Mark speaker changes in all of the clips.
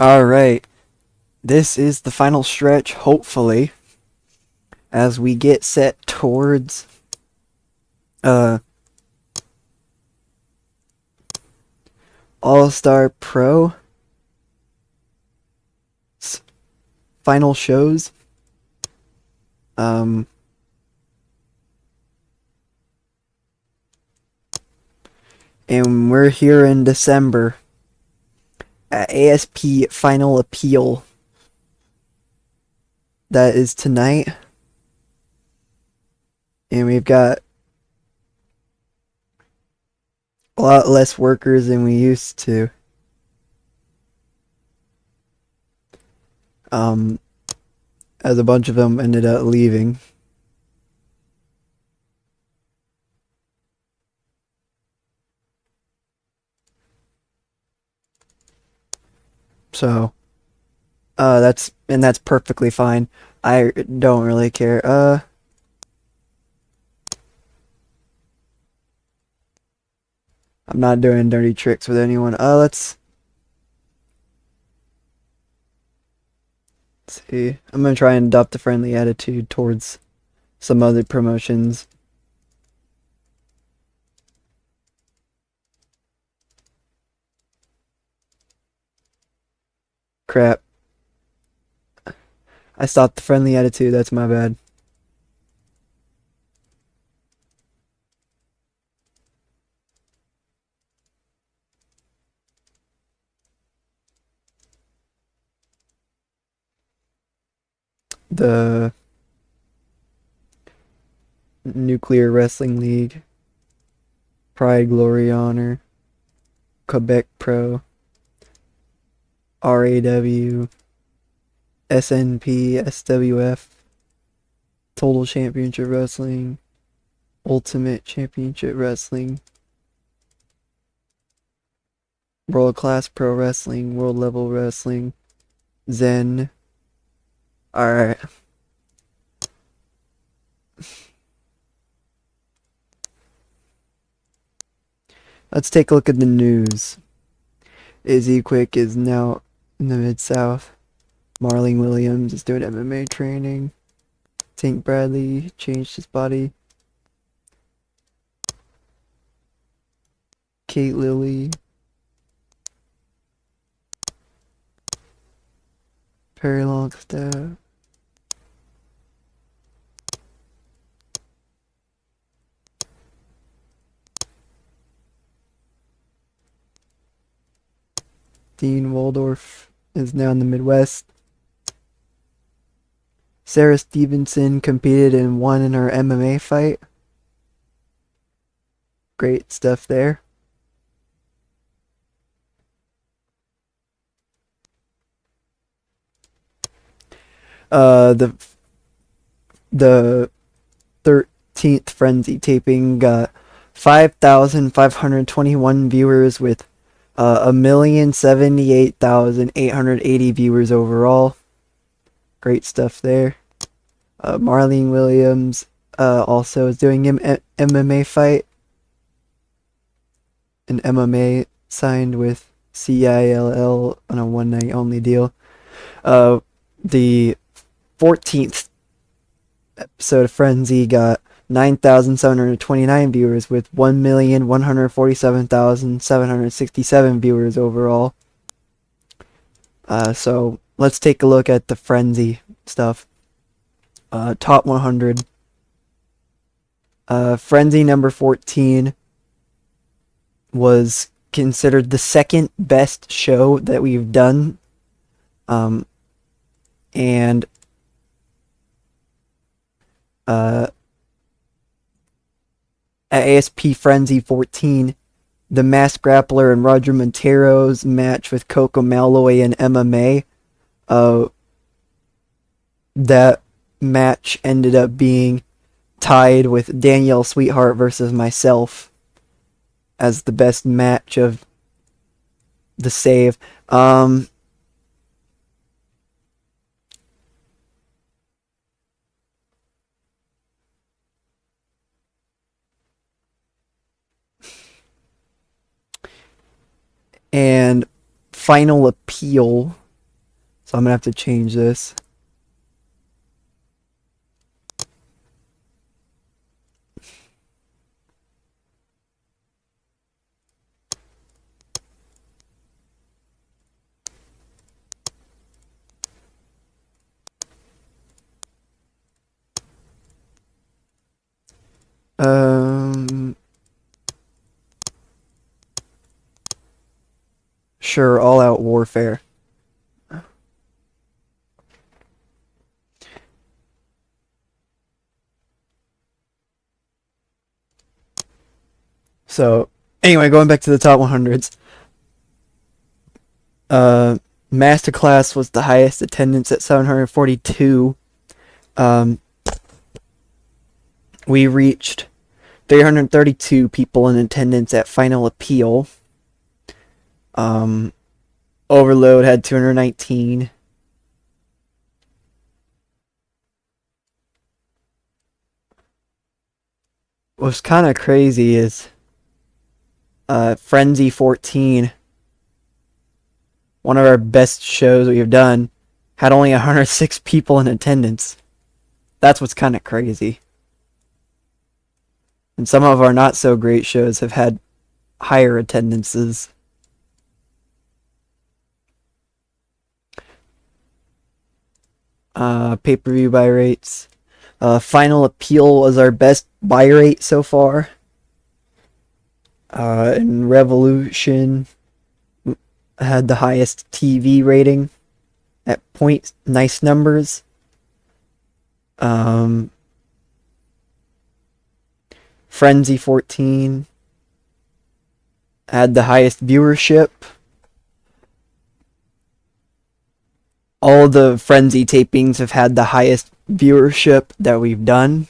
Speaker 1: Alright, this is the final stretch, hopefully, as we get set towards uh All-Star Pro final shows. Um and we're here in December at ASP Final Appeal. That is tonight. And we've got a lot less workers than we used to. As a bunch of them ended up leaving. So, that's perfectly fine. I don't really care. I'm not doing dirty tricks with anyone. Let's see. I'm gonna try and adopt a friendly attitude towards some other promotions. Crap. I stopped the friendly attitude, that's my bad. The Nuclear Wrestling League, Pride, Glory, Honor, Quebec Pro, RAW, SNP, SWF, Total Championship Wrestling, Ultimate Championship Wrestling, World Class Pro Wrestling, World Level Wrestling, Zen. Alright. Let's take a look at the news. Izzy Quick is now in the Mid-South. Marlene Williams is doing MMA training. Tank Bradley changed his body. Kate Lilly. Perry Longstaff. Dean Waldorf is now in the Midwest. Sarah Stevenson competed and won in her MMA fight. Great stuff there. The 13th Frenzy taping got 5,521 viewers with 1,078,880 viewers overall. Great stuff there. Marlene Williams also is doing an MMA fight. An MMA signed with CILL on a one night only deal. The 14th episode of Frenzy got 9,729 viewers with 1,147,767 viewers overall. So let's take a look at the Frenzy stuff. Top 100. Frenzy number 14 was considered the second best show that we've done. And at ASP Frenzy 14, the Masked Grappler and Roger Montero's match with Coco Malloy in MMA, that match ended up being tied with Danielle Sweetheart versus myself as the best match of the save. And Final Appeal So I'm gonna have to change this. Sure, all out warfare. So, anyway, going back to the top 100s. Masterclass was the highest attendance at 742. We reached 332 people in attendance at Final Appeal. Overload had 219. What's kind of crazy is Frenzy 14, one of our best shows we've done, had only 106 people in attendance. That's what's kind of crazy. And some of our not so great shows have had higher attendances. Pay-per-view buy rates. Final Appeal was our best buy rate so far. And Revolution had the highest TV rating at point nice numbers. Frenzy 14 had the highest viewership. All the Frenzy tapings have had the highest viewership that we've done.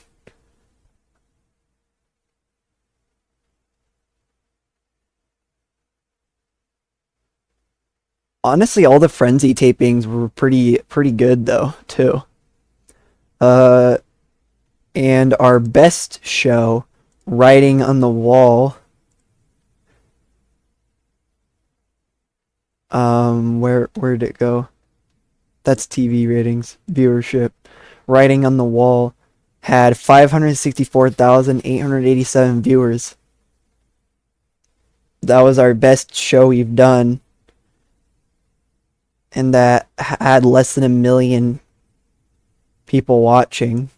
Speaker 1: Honestly, all the Frenzy tapings were pretty good though, too. And our best show, Writing on the Wall. Where'd it go? That's TV ratings, viewership. Writing on the Wall had 564,887 viewers. That was our best show we've done. And that had less than 1 million people watching.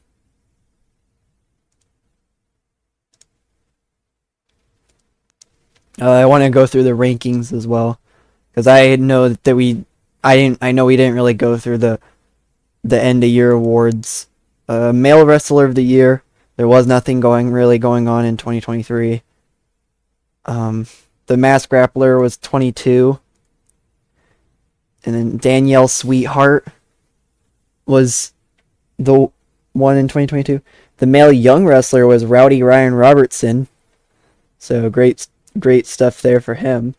Speaker 1: I want to go through the rankings as well, because I know that we didn't really go through the end of year awards. Male Wrestler of the Year, there was nothing really going on in 2023. The Masked Grappler was 22. And then Danielle Sweetheart was the one in 2022. The Male Young Wrestler was Rowdy Ryan Robertson. So great stuff there for him.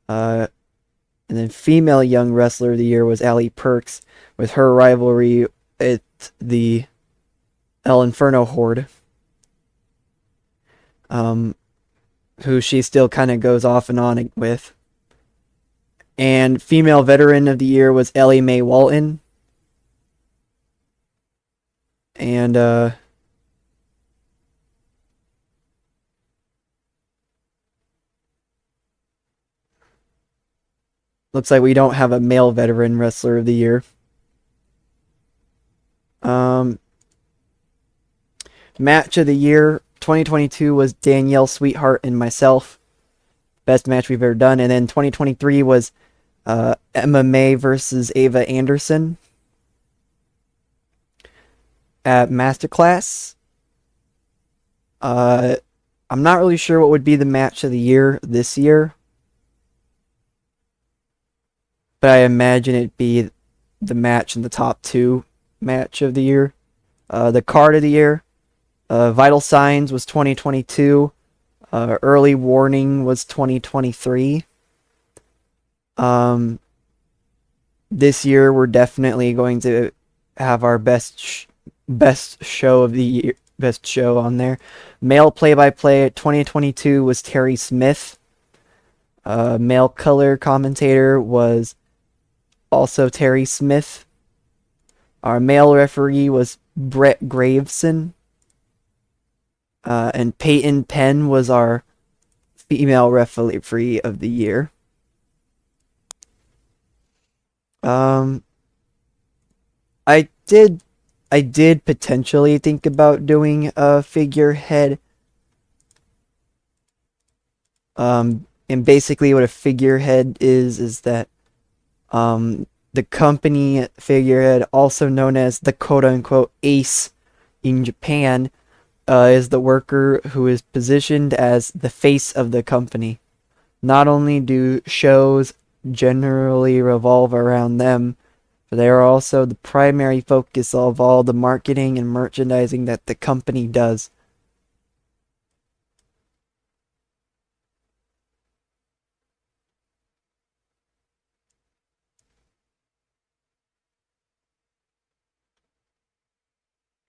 Speaker 1: And then Female Young Wrestler of the Year was Allie Perks with her rivalry at the El Inferno Horde. Who she still kind of goes off and on with. And Female Veteran of the Year was Ellie Mae Walton. And looks like we don't have a Male Veteran Wrestler of the Year. Match of the Year 2022 was Danielle Sweetheart and myself. Best match we've ever done. And then 2023 was MMA versus Ava Anderson at Masterclass. I'm not really sure what would be the match of the year this year, but I imagine it'd be the match in the top 2 match of the year. The card of the year, Vital Signs was 2022. Early Warning was 2023. This year we're definitely going to have our best show of the year, best show on there. Male play-by-play 2022 was Terry Smith. Male color commentator was also Terry Smith. Our male referee was Brett Graveson. And Peyton Penn was our female referee of the year. Um, I did, I did potentially think about doing a figurehead. And basically, what a figurehead is that the company figurehead, also known as the quote unquote ace in Japan, is the worker who is positioned as the face of the company. Not only do shows generally revolve around them, but they are also the primary focus of all the marketing and merchandising that the company does.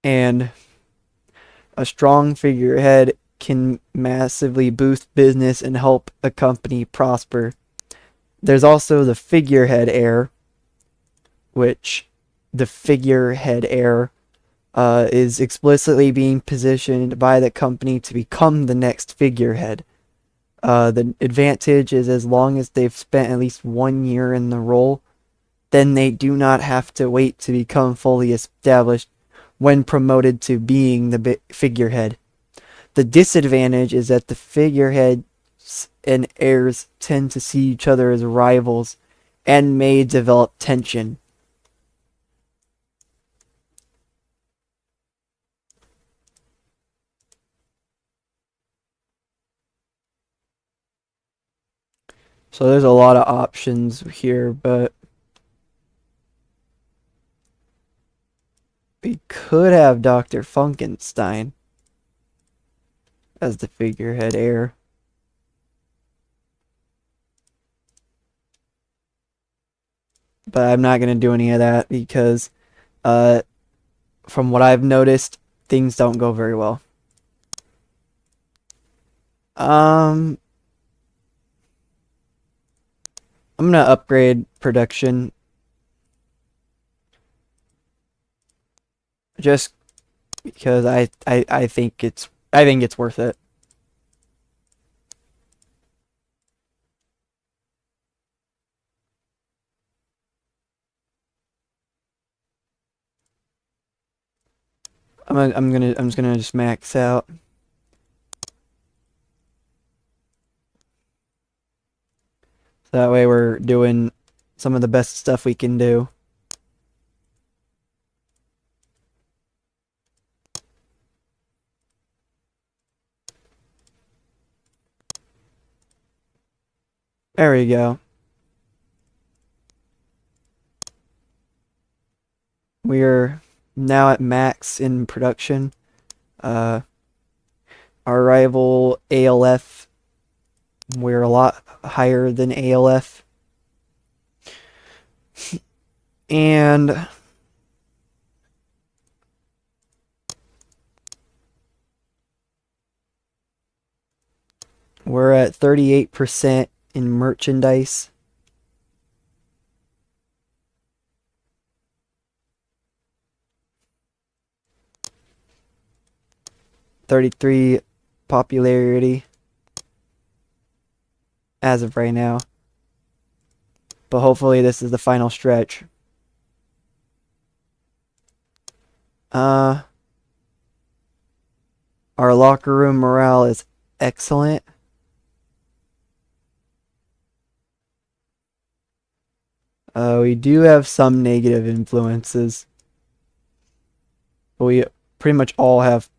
Speaker 1: And a strong figurehead can massively boost business and help a company prosper. There's also the figurehead heir, which the figurehead heir is explicitly being positioned by the company to become the next figurehead. The advantage is as long as they've spent at least 1 year in the role, then they do not have to wait to become fully established when promoted to being the figurehead. The disadvantage is that the figureheads and heirs tend to see each other as rivals and may develop tension. So there's a lot of options here, but we could have Dr. Funkenstein as the figurehead heir. But I'm not going to do any of that because, uh, from what I've noticed, things don't go very well. Um, I'm going to upgrade production just because I think it's worth it. I'm just gonna just max out. So that way we're doing some of the best stuff we can do. There we go. We're now at max in production. Uh, our rival ALF, we're a lot higher than ALF. And we're at 38% in merchandise. .33 popularity as of right now. But hopefully this is the final stretch. Uh, our locker room morale is excellent. We do have some negative influences, but we pretty much all have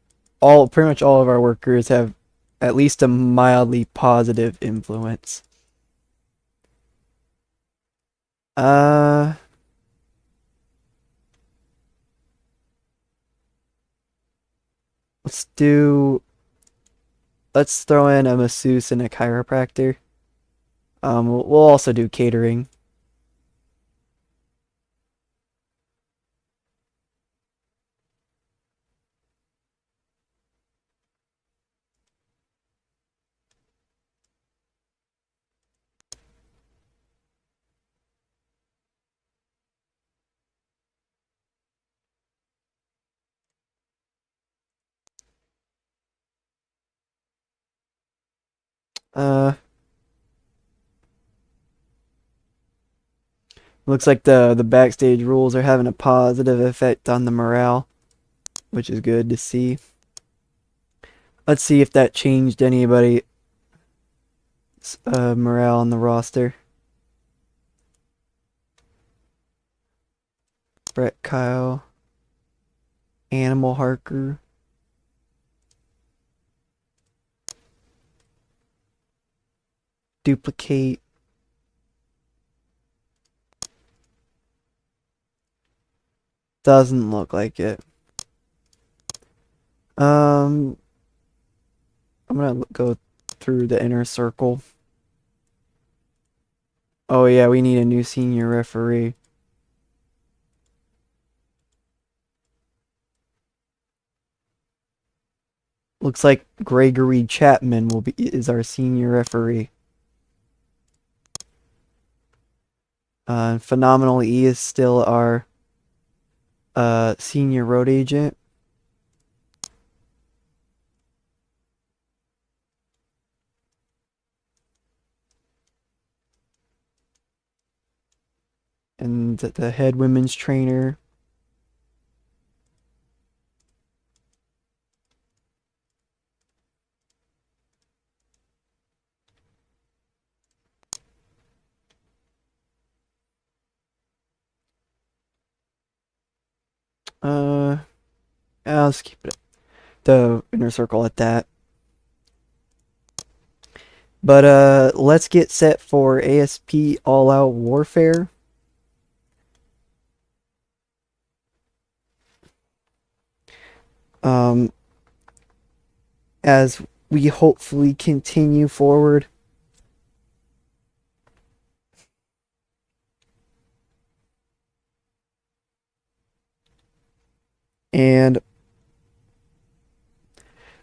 Speaker 1: pretty much all of our workers have at least a mildly positive influence. Uh, let's do let's throw in a masseuse and a chiropractor. We'll also do catering. Uh, looks like the backstage rules are having a positive effect on the morale, which is good to see. Let's see if that changed anybody's morale on the roster. Brett Kyle, Animal Harker, Duplicate. Doesn't look like it. I'm gonna go through the inner circle. Oh yeah, we need a new senior referee. Looks like Gregory Chapman is our senior referee. Phenomenal E is still our senior road agent. And the head women's trainer. Uh, I'll just keep it the inner circle at that. But let's get set for ASP All Out Warfare. Um, as we hopefully continue forward. And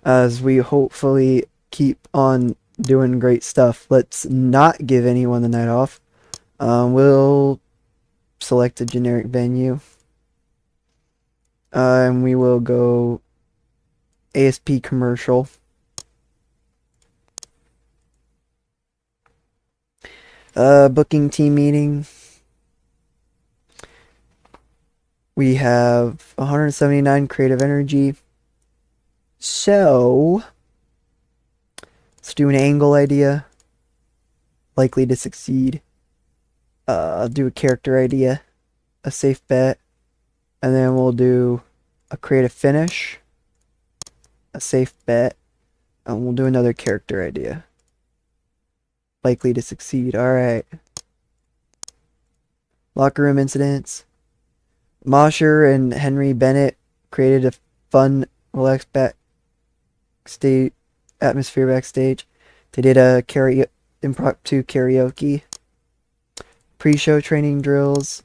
Speaker 1: as we hopefully keep on doing great stuff, let's not give anyone the night off. We'll select a generic venue. And we will go ASP commercial. Booking team meeting. We have 179 creative energy. So, let's do an angle idea. Likely to succeed. Do a character idea. A safe bet. And then we'll do a creative finish. A safe bet. And we'll do another character idea. Likely to succeed. Alright. Locker room incidents. Mosher and Henry Bennett created a fun, relaxed backstage atmosphere backstage. They did a impromptu karaoke, pre-show training drills.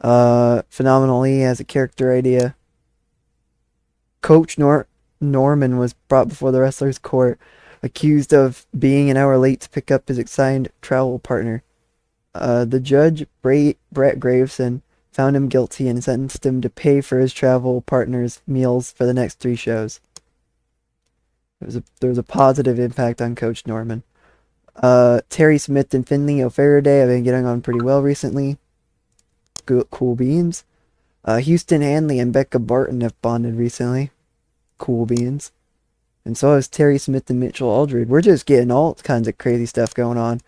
Speaker 1: Phenomenally has a character idea. Coach Norman was brought before the wrestler's court, accused of being an hour late to pick up his assigned travel partner. The judge, Brett Graveson, found him guilty and sentenced him to pay for his travel partner's meals for the next 3 shows. There was a positive impact on Coach Norman. Terry Smith and Finley O'Faraday have been getting on pretty well recently. Cool beans. Houston Hanley and Becca Barton have bonded recently. Cool beans. And so has Terry Smith and Mitchell Aldred. We're just getting all kinds of crazy stuff going on.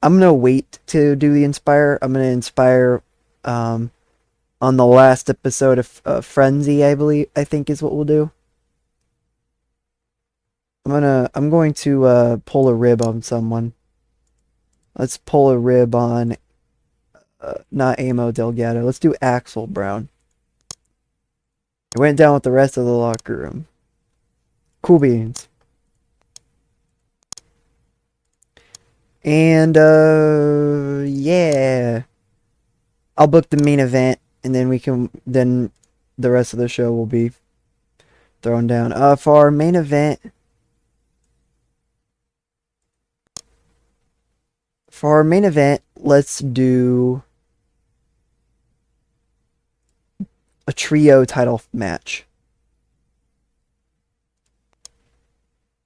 Speaker 1: I'm gonna wait to do the inspire. I'm gonna inspire on the last episode of Frenzy, I think is what we'll do. I'm going to pull a rib on someone. Let's pull a rib on not Amo Delgado. Let's do Axel Brown. I went down with the rest of the locker room. Cool beans. And yeah. I'll book the main event and then the rest of the show will be thrown down. For our main event, let's do a trio title match.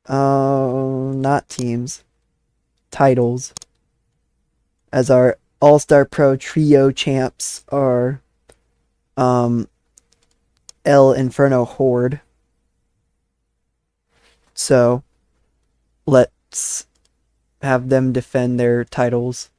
Speaker 1: Not teams, titles. As our All-Star Pro Trio champs are um, El Inferno Horde. So let's have them defend their titles.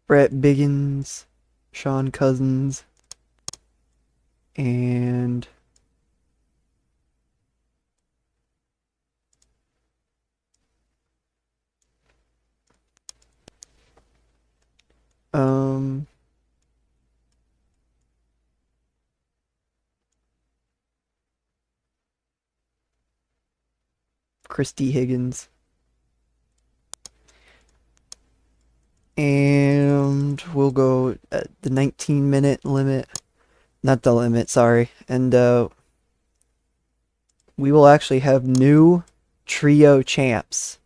Speaker 1: Brett Biggins, Sean Cousins, and um Christy Higgins. And we'll go at the 19-minute limit. Not the limit, sorry. And we will actually have new trio champs,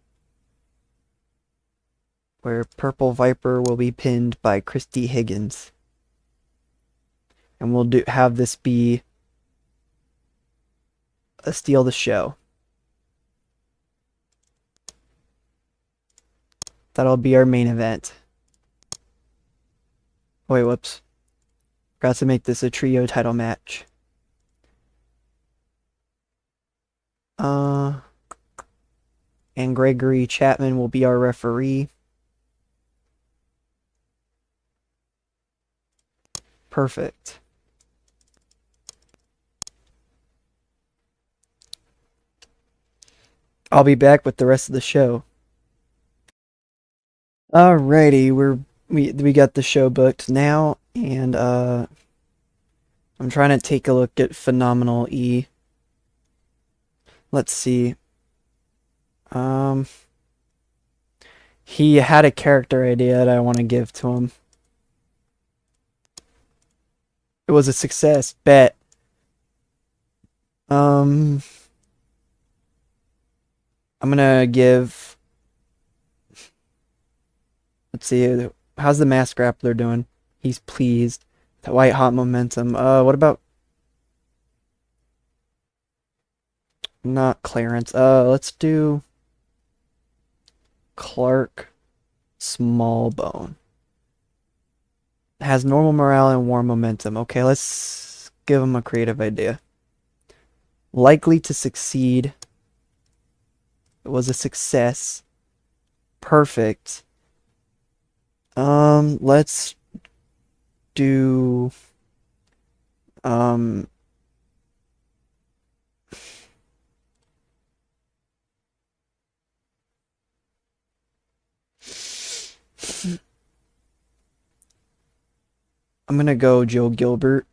Speaker 1: where Purple Viper will be pinned by Christy Higgins. And we'll have this be a steal the show. That'll be our main event. Oh, wait, whoops. Forgot to make this a trio title match. And Gregory Chapman will be our referee. Perfect. I'll be back with the rest of the show. Alrighty, we got the show booked now, and I'm trying to take a look at Phenomenal E. Let's see. He had a character idea that I want to give to him. It was a success, bet. I'm gonna give. Let's see. How's the Mask Grappler doing? He's pleased. The White Hot Momentum. What about? Not Clarence. Let's do Clark Smallbone. Has normal morale and warm momentum. Okay, let's give him a creative idea. Likely to succeed. It was a success. Perfect. Let's do I'm gonna go Joe Gilbert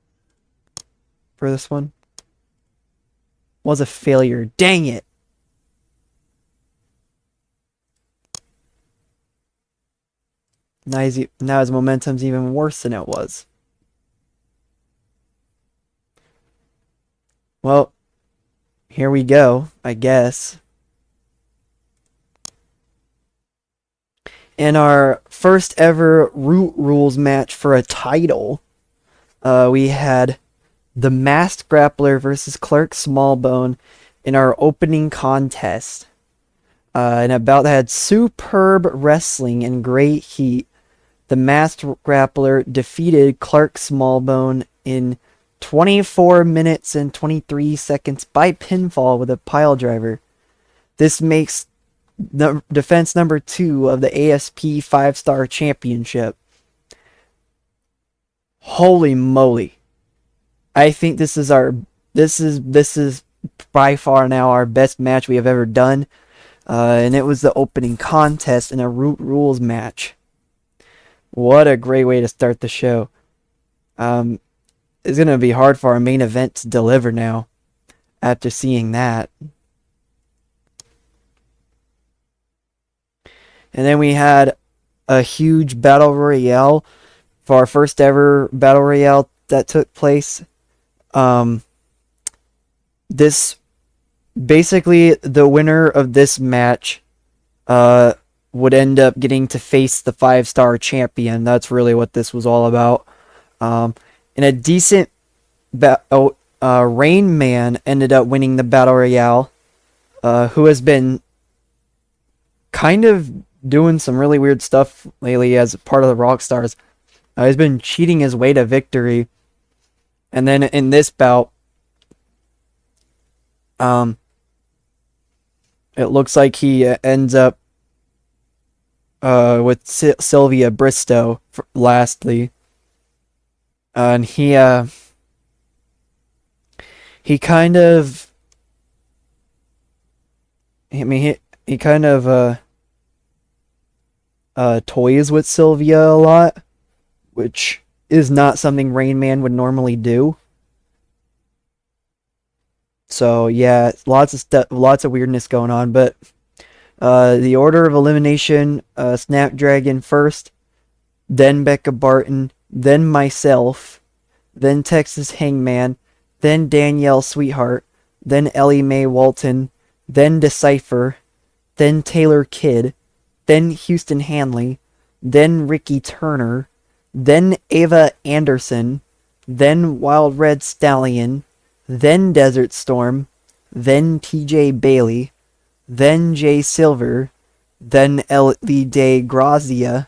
Speaker 1: for this one. Was a failure. Dang it. Now his momentum's even worse than it was. Well, here we go, I guess. In our first ever Root Rules match for a title, we had the Masked Grappler versus Clark Smallbone in our opening contest. And about that had superb wrestling and great heat. The Masked Grappler defeated Clark Smallbone in 24 minutes and 23 seconds by pinfall with a pile driver. This makes defense number 2 of the ASP 5-star championship. Holy moly. I think this is by far now our best match we have ever done. And it was the opening contest in a Root Rules match. What a great way to start the show. It's going to be hard for our main event to deliver now after seeing that. And then we had a huge battle royale for our first ever battle royale that took place. This basically the winner of this match uh, would end up getting to face the 5-star champion. That's really what this was all about. In a decent Rain Man ended up winning the Battle Royale, who has been kind of doing some really weird stuff lately as part of the Rockstars. He's been cheating his way to victory. And then in this bout, it looks like he ends up with Sylvia Bristow lastly. And he kind of, I mean, he kind of toys with Sylvia a lot, which is not something Rain Man would normally do. So yeah, lots of weirdness going on. But the order of elimination: Snapdragon first, then Becca Barton, then myself, then Texas Hangman, then Danielle Sweetheart, then Ellie Mae Walton, then Decipher, then Taylor Kidd, then Houston Hanley, then Ricky Turner, then Ava Anderson, then Wild Red Stallion, then Desert Storm, then TJ Bailey, then Jay Silver, then Ellie De Grazia,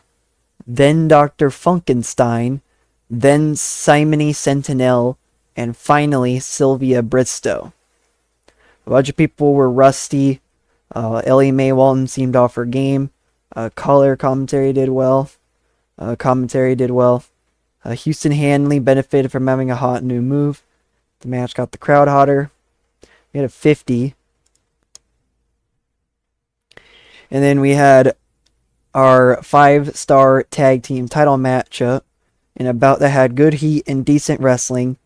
Speaker 1: then Dr. Funkenstein, then Simony Sentinel, and finally Sylvia Bristow. A bunch of people were rusty. Ellie Mae Walton seemed off her game. Color commentary did well. Houston Hanley benefited from having a hot new move. The match got the crowd hotter. We had a 50. And then we had our 5-star tag team title matchup in a bout that had good heat and decent wrestling.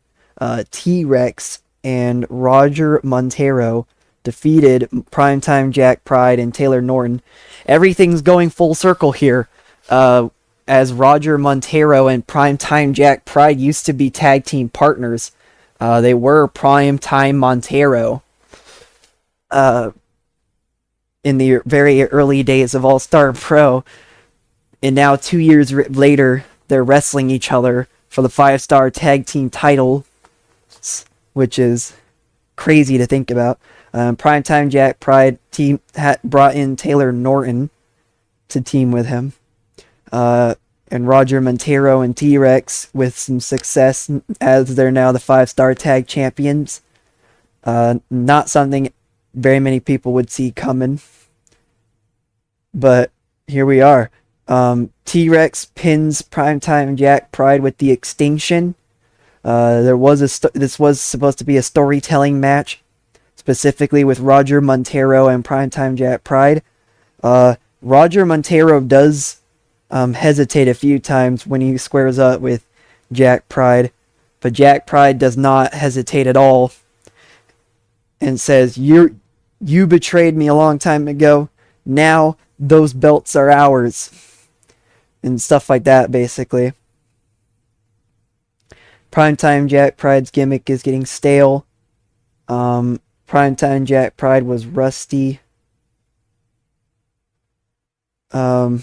Speaker 1: T-Rex and Roger Montero defeated Primetime Jack Pride and Taylor Norton. Everything's going full circle here. As Roger Montero and Primetime Jack Pride used to be tag team partners. They were Primetime Montero in the very early days of All Star Pro. And now 2 years later, they're wrestling each other for the 5-star tag team title, which is crazy to think about. Primetime Jack Pride brought in Taylor Norton to team with him. And Roger Montero and T-Rex with some success as they're now the 5-star tag champions. Not something very many people would see coming. But here we are. T-Rex pins Primetime Jack Pride with the Extinction. This was supposed to be a storytelling match, specifically with Roger Montero and Primetime Jack Pride. Roger Montero does hesitate a few times when he squares up with Jack Pride, but Jack Pride does not hesitate at all and says, you betrayed me a long time ago. Now those belts are ours. And stuff like that, basically. Primetime Jack Pride's gimmick is getting stale. Primetime Jack Pride was rusty. So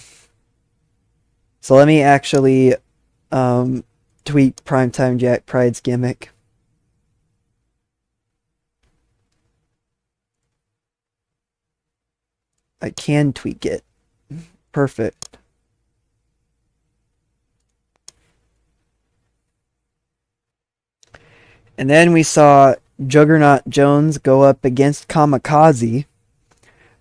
Speaker 1: let me actually tweet Primetime Jack Pride's gimmick. I can tweak it. Perfect. And then we saw Juggernaut Jones go up against Kamikaze.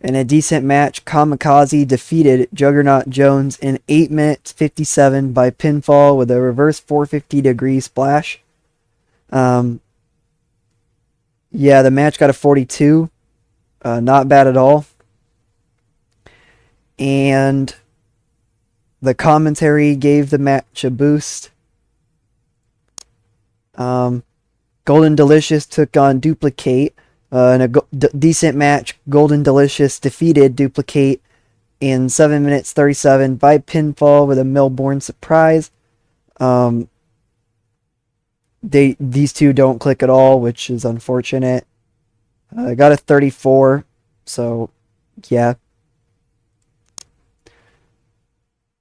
Speaker 1: In a decent match, Kamikaze defeated Juggernaut Jones in 8 minutes 57 by pinfall with a reverse 450-degree splash. Yeah, the match got a 42. Not bad at all. And the commentary gave the match a boost. Golden Delicious took on Duplicate. In a decent match, Golden Delicious defeated Duplicate in 7 minutes 37 by pinfall with a Melbourne surprise. These two don't click at all, which is unfortunate. I got a 34, so yeah.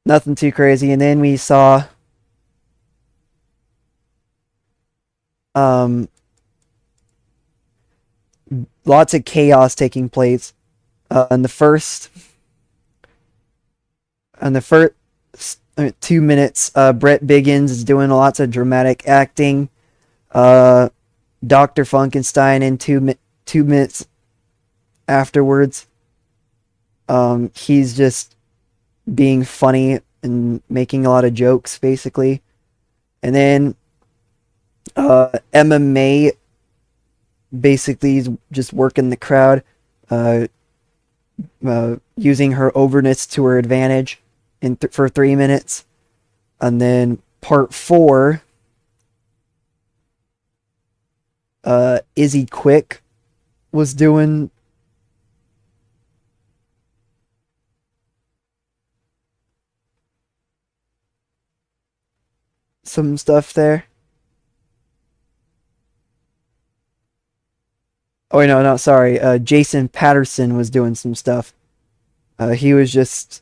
Speaker 1: Nothing too crazy. And then we saw um, lots of chaos taking place. In the first, on the first 2 minutes, Brett Biggins is doing lots of dramatic acting. Uh, Dr. Funkenstein in 2 minutes afterwards. He's just being funny and making a lot of jokes, basically. And then MMA basically is just working the crowd, uh, using her overness to her advantage for 3 minutes. And then part 4, Izzy Quick was doing some stuff there. Oh, wait, no, sorry. Jason Patterson was doing some stuff. He was just.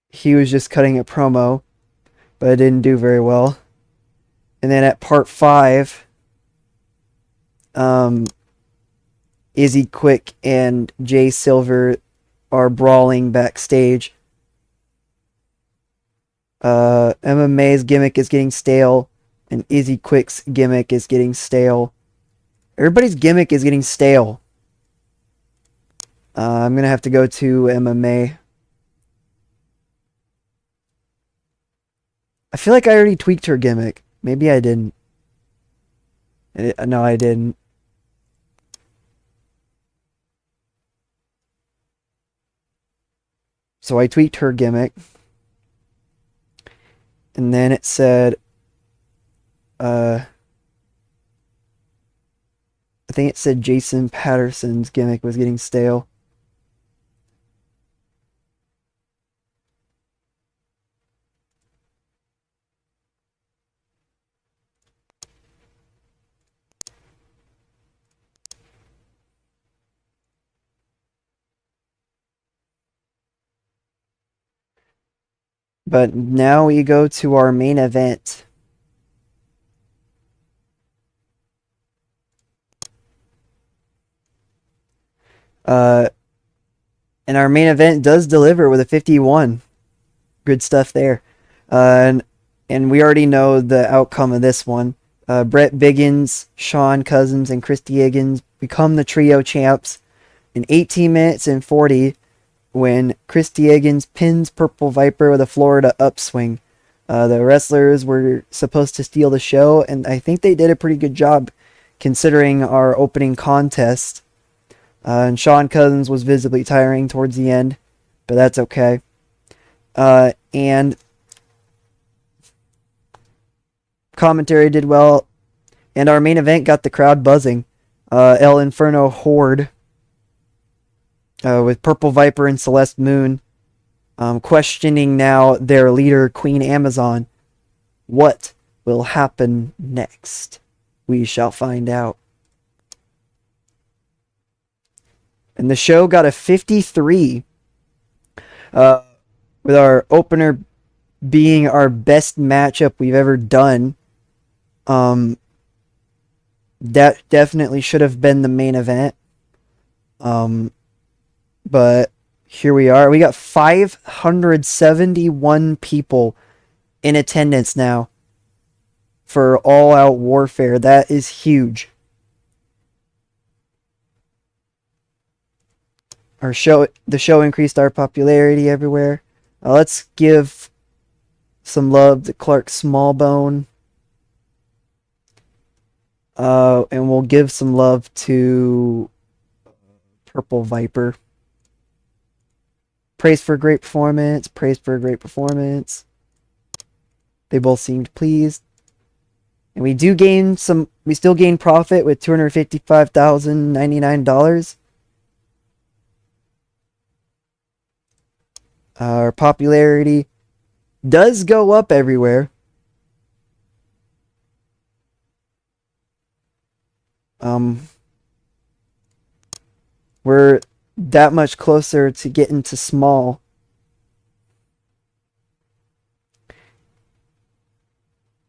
Speaker 1: He was just cutting a promo, but it didn't do very well. And then at part 5, um, Izzy Quick and Jay Silver are brawling backstage. MMA's gimmick is getting stale, and Izzy Quick's gimmick is getting stale. Everybody's gimmick is getting stale. I'm gonna have to go to MMA. I feel like I already tweaked her gimmick. Maybe I didn't. No, I didn't. So I tweaked her gimmick. And then it said, I think it said Jason Patterson's gimmick was getting stale. But now we go to our main event. And our main event does deliver with a 51. Good stuff there. And we already know the outcome of this one. Brett Biggins, Sean Cousins, and Christy Higgins become the trio champs in 18 minutes and 40 when Christy Higgins pins Purple Viper with a Florida upswing. The wrestlers were supposed to steal the show, and I think they did a pretty good job considering our opening contest. And Sean Cousins was visibly tiring towards the end, but that's okay. And commentary did well, and our main event got the crowd buzzing. El Inferno Horde with Purple Viper and Celeste Moon questioning now their leader, Queen Amazon. What will happen next? We shall find out. And the show got a 53, with our opener being our best matchup we've ever done. That definitely should have been the main event. But here we are. We got 571 people in attendance now for All Out Warfare. That is huge. The show increased our popularity everywhere. Let's give some love to Clark Smallbone. And we'll give some love to Purple Viper. Praise for a great performance. Praise for a great performance. They both seemed pleased. And we still gain profit with $255,099. Our popularity does go up everywhere. Um, we're that much closer to getting to small.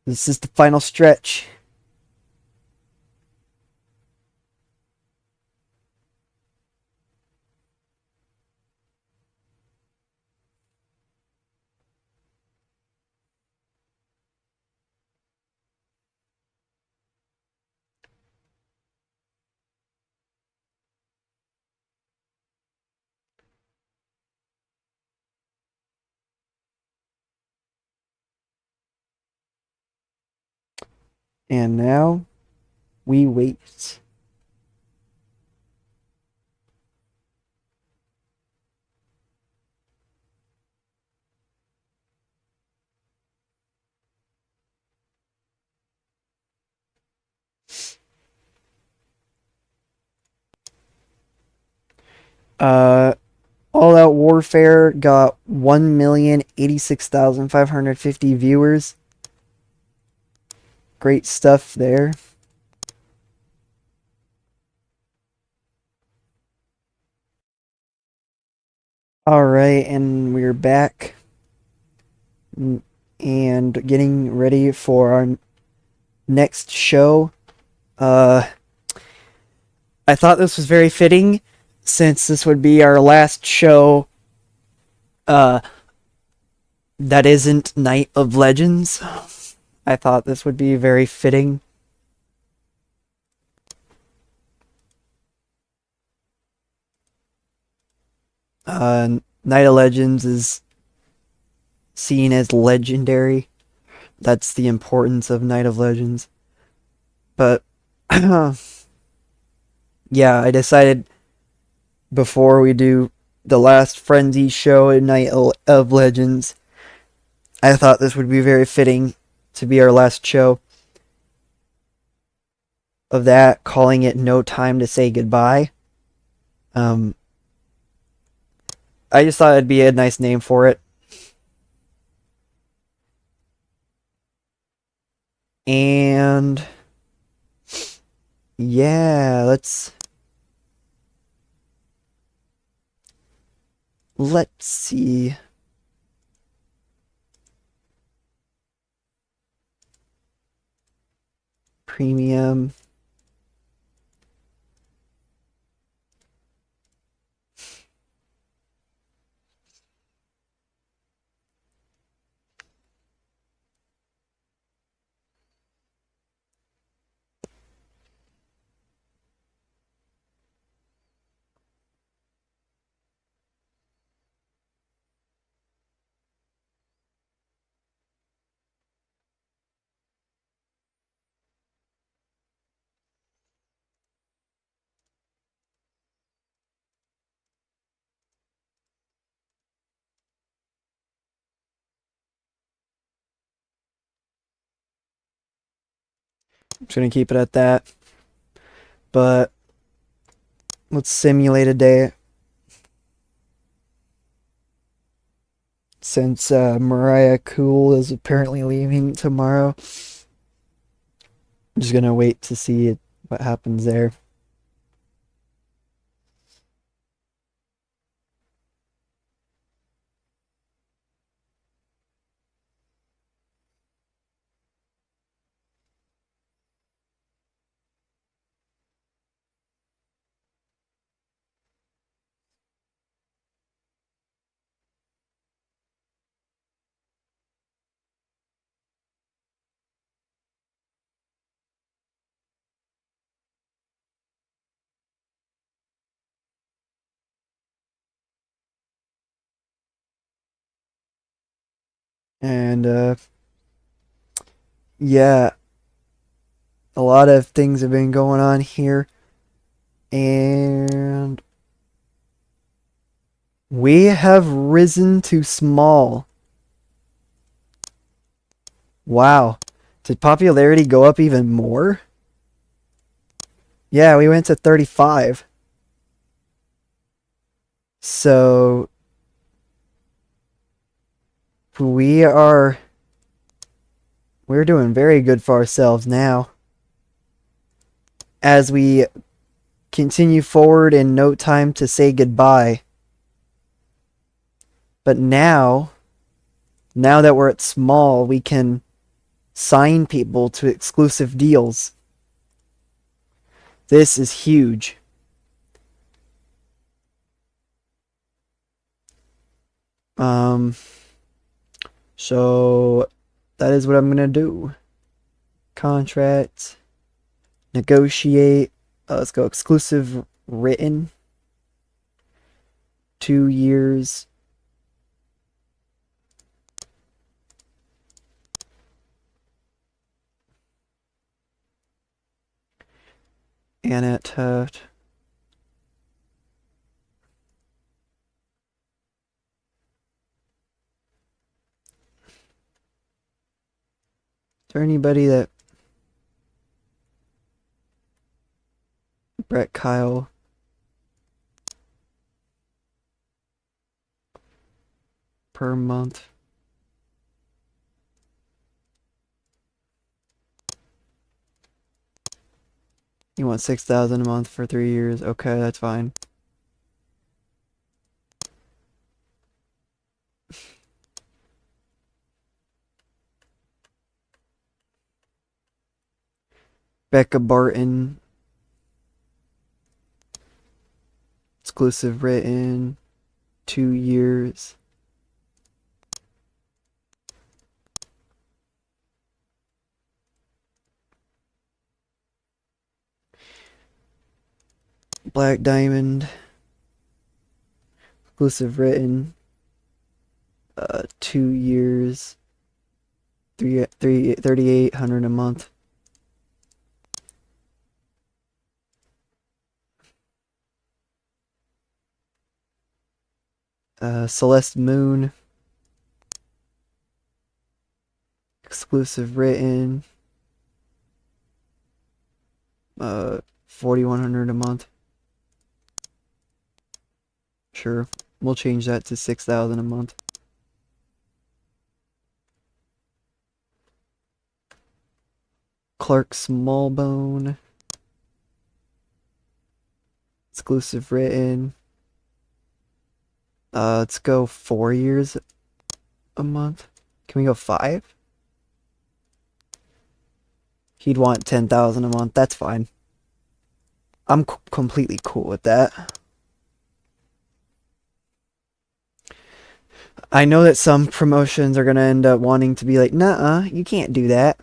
Speaker 1: This is the final stretch. And now we wait. Uh, All Out Warfare got 1,086,550 viewers. Great stuff there. All right, and we're back and getting ready for our next show. Uh, I thought this was very fitting since this would be our last show uh, that isn't Night of Legends. I thought this would be very fitting. Night of Legends is seen as legendary. That's the importance of Night of Legends. But yeah, I decided before we do the last Frenzy show in Night of Legends, I thought this would be very fitting to be our last show of that, calling it No Time to Say Goodbye. Um, I just thought it'd be a nice name for it. And yeah, let's see. Premium. I'm just gonna keep it at that. But let's simulate a day. Since Mariah Cool is apparently leaving tomorrow, I'm just gonna wait to see what happens there. And yeah, a lot of things have been going on here, and we have risen to small. Wow. Did popularity go up even more? Yeah, we went to 35. So we're doing very good for ourselves now. As we continue forward in no time to say goodbye. But now that we're at small, we can sign people to exclusive deals. This is huge. So that is what I'm gonna do. Contract, negotiate. Let's go exclusive written. 2 years. Annette. Is there anybody that Brett Kyle? Per month. You want 6,000 a month for 3 years? Okay, that's fine. Becca Barton. Exclusive written. 2 years. Black Diamond. Exclusive written. 2 years. 3,800 a month. Celeste Moon. Exclusive written. 4,100 a month. Sure. We'll change that to 6,000 a month. Clark Smallbone. Exclusive written. Let's go 4 years a month. Can we go 5? He'd want 10,000 a month. That's fine. I'm completely cool with that. I know that some promotions are gonna end up wanting to be like, "Nuh-uh, you can't do that."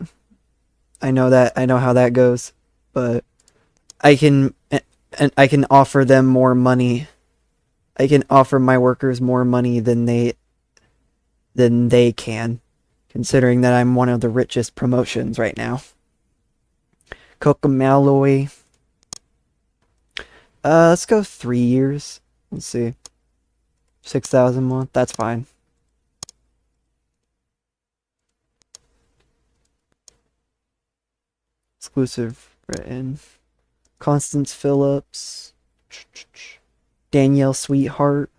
Speaker 1: I know that. I know how that goes, but I can offer them more money. I can offer my workers more money than they can, considering that I'm one of the richest promotions right now. Coca Malloy. Let's go 3 years. Let's see. 6,000 a month. That's fine. Exclusive written. Constance Phillips. Danielle Sweetheart.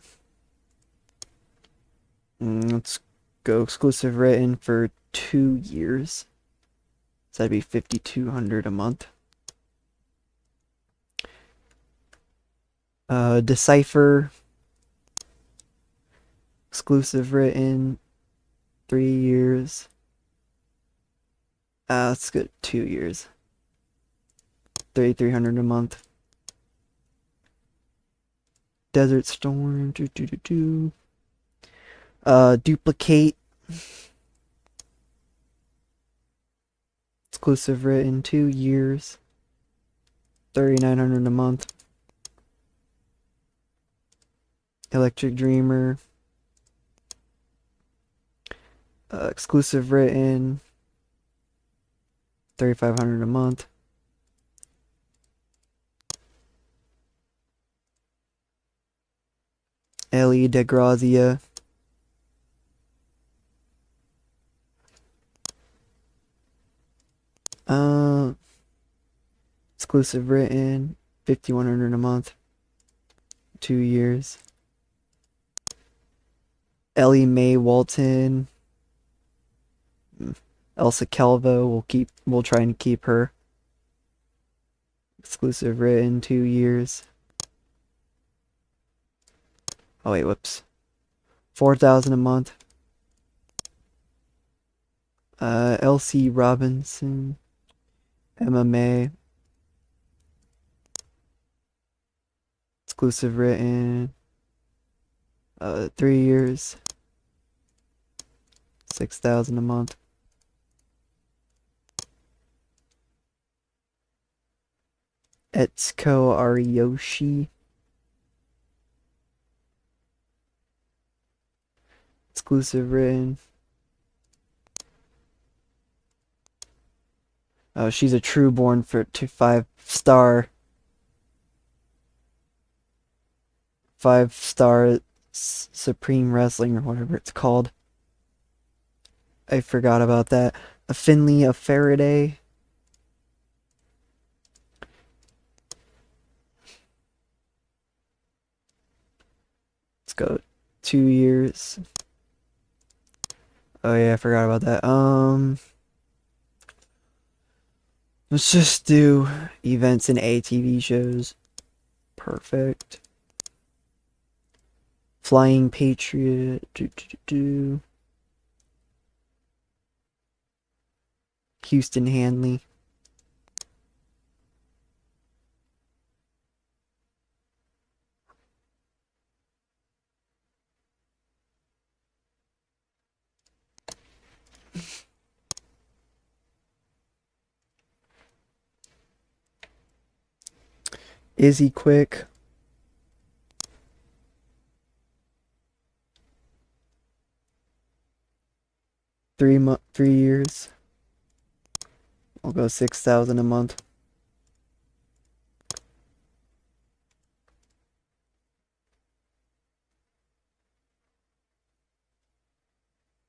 Speaker 1: Let's go exclusive written for 2 years. So that'd be 5,200 a month. Decipher. Exclusive written. 3 years. Let's go 2 years. 3,300 a month. Desert Storm. Duplicate. Exclusive written. 2 years. 3,900 a month. Electric Dreamer. Exclusive written. 3,500 a month. Ellie DeGrazia. Exclusive written. 5,100 a month. 2 years. Ellie Mae Walton. Elsa Calvo, we'll try and keep her. Exclusive written 2 years. Oh wait, whoops. 4,000 a month. LC Robinson, MMA, exclusive written, 3 years, 6,000 a month. Etsuko Ariyoshi, exclusive written. Oh, she's a trueborn to 5-star. 5-star Supreme Wrestling or whatever it's called. I forgot about that. A Finley, a Faraday. Let's go 2 years. Oh yeah, I forgot about that. Let's just do events and ATV shows. Perfect. Flying Patriot. Houston Hanley. Izzy Quick. 3 years. I'll go 6,000 a month.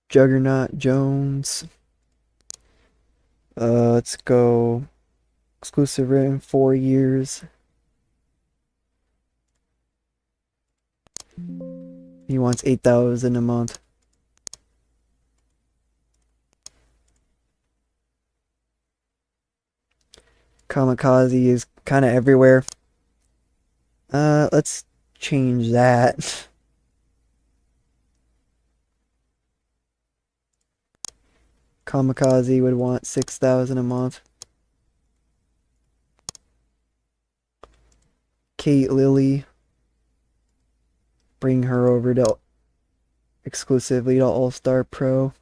Speaker 1: Juggernaut Jones. Let's go exclusive written 4 years. He wants 8,000 a month. Kamikaze is kind of everywhere. Let's change that. Kamikaze would want 6,000 a month. Kate Lilly. Bring her over to exclusively to All Star Pro.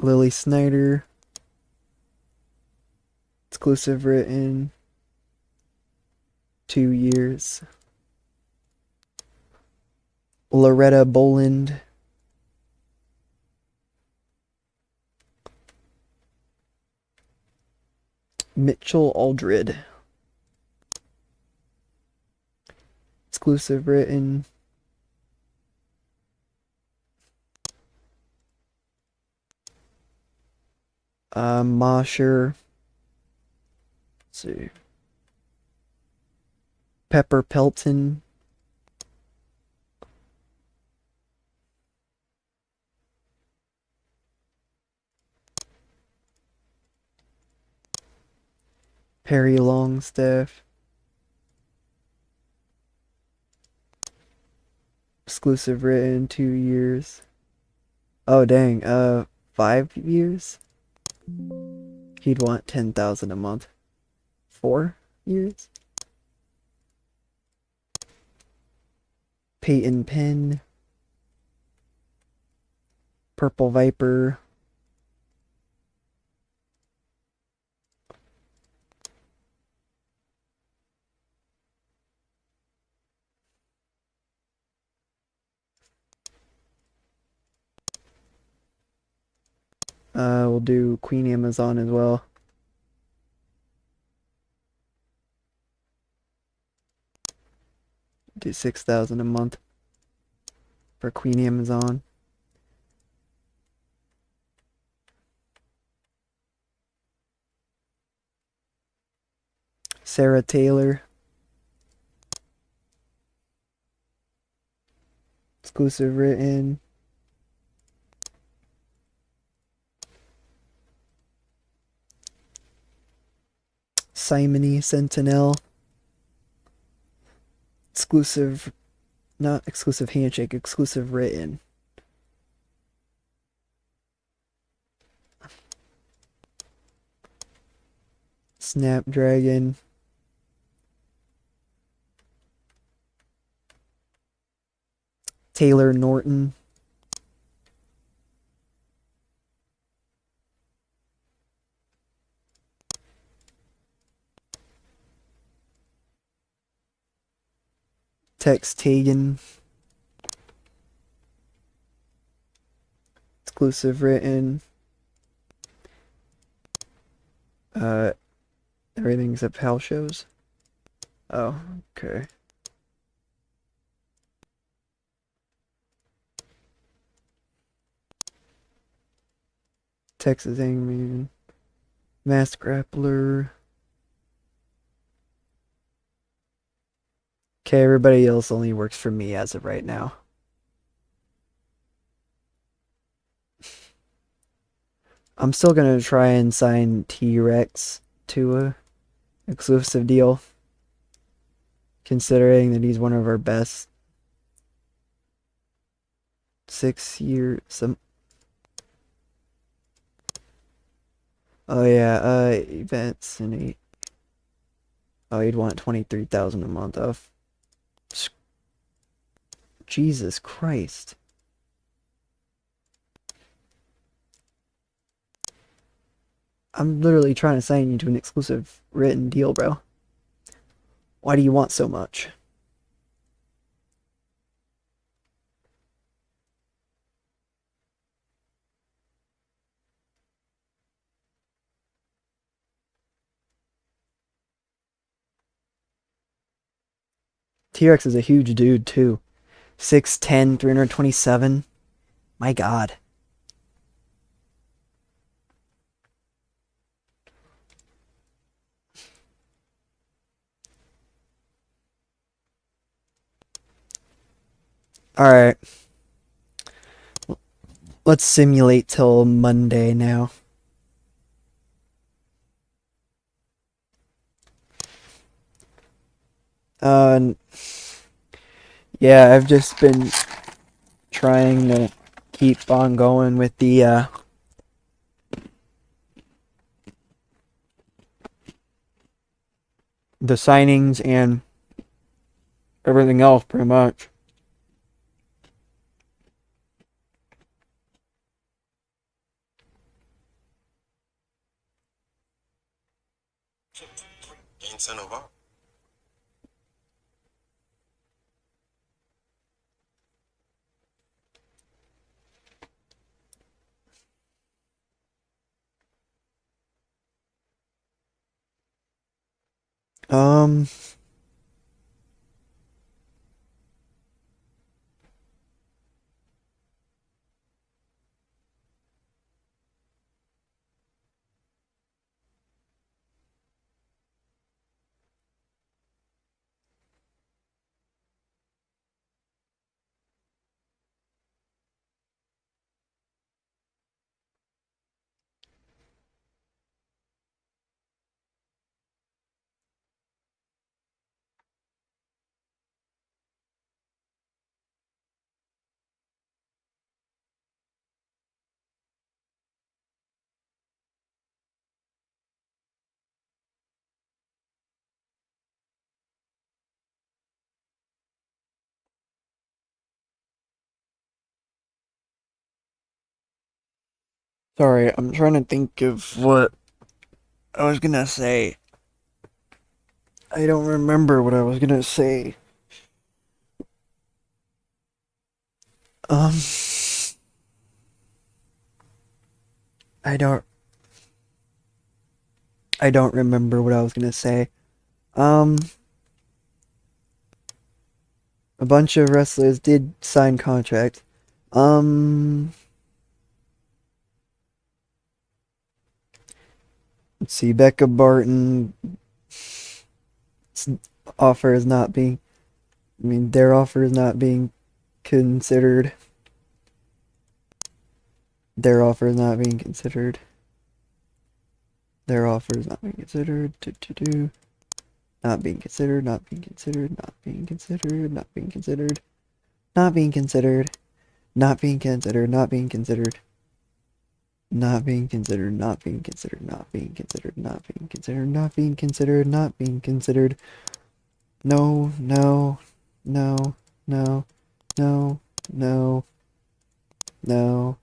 Speaker 1: Lily Snyder. Exclusive written 2 years. Loretta Boland. Mitchell Aldred. Exclusive written. Mosher. Let's see. Pepper Pelton. Perry Longstaff. Exclusive written 2 years. Oh dang, 5 years? He'd want 10,000 a month. 4 years? Peyton Penn. Purple Viper. We'll do Queen Amazon as well. Do 6,000 a month for Queen Amazon. Sarah Taylor. Exclusive written. Simony Sentinel. Exclusive, not exclusive handshake, exclusive written. Snapdragon. Taylor Norton. Tex Tagan. Exclusive written. Everything except house shows. Oh, okay. Texas Hangman. Masked Grappler. Okay, everybody else only works for me as of right now. I'm still gonna try and sign T-Rex to a exclusive deal, considering that he's one of our best 6 year some. Oh yeah, events and eight. Oh, he'd want 23,000 a month off. Jesus Christ. I'm literally trying to sign you to an exclusive written deal, bro. Why do you want so much? T-Rex is a huge dude, too. 6'10", 327. My God. Alright. Let's simulate till Monday now. Yeah, I've just been trying to keep on going with the signings and everything else, pretty much. Um, sorry, I'm trying to think of what I was gonna say. I don't remember what I was gonna say. Um, I don't. I don't remember what I was gonna say. Um, a bunch of wrestlers did sign contracts. Um, let's see, Becca Barton. offer is not being. I mean, their offer is not being considered. Their offer is not being considered. Their offer is not being considered. Not being considered. Not being considered. Not being considered. Not being considered. Not being considered. Not being considered. Not being considered. Not being considered. Not being considered. Not being considered. Not being considered. Not being considered. Not being considered. No. No. No. No. No. No. No.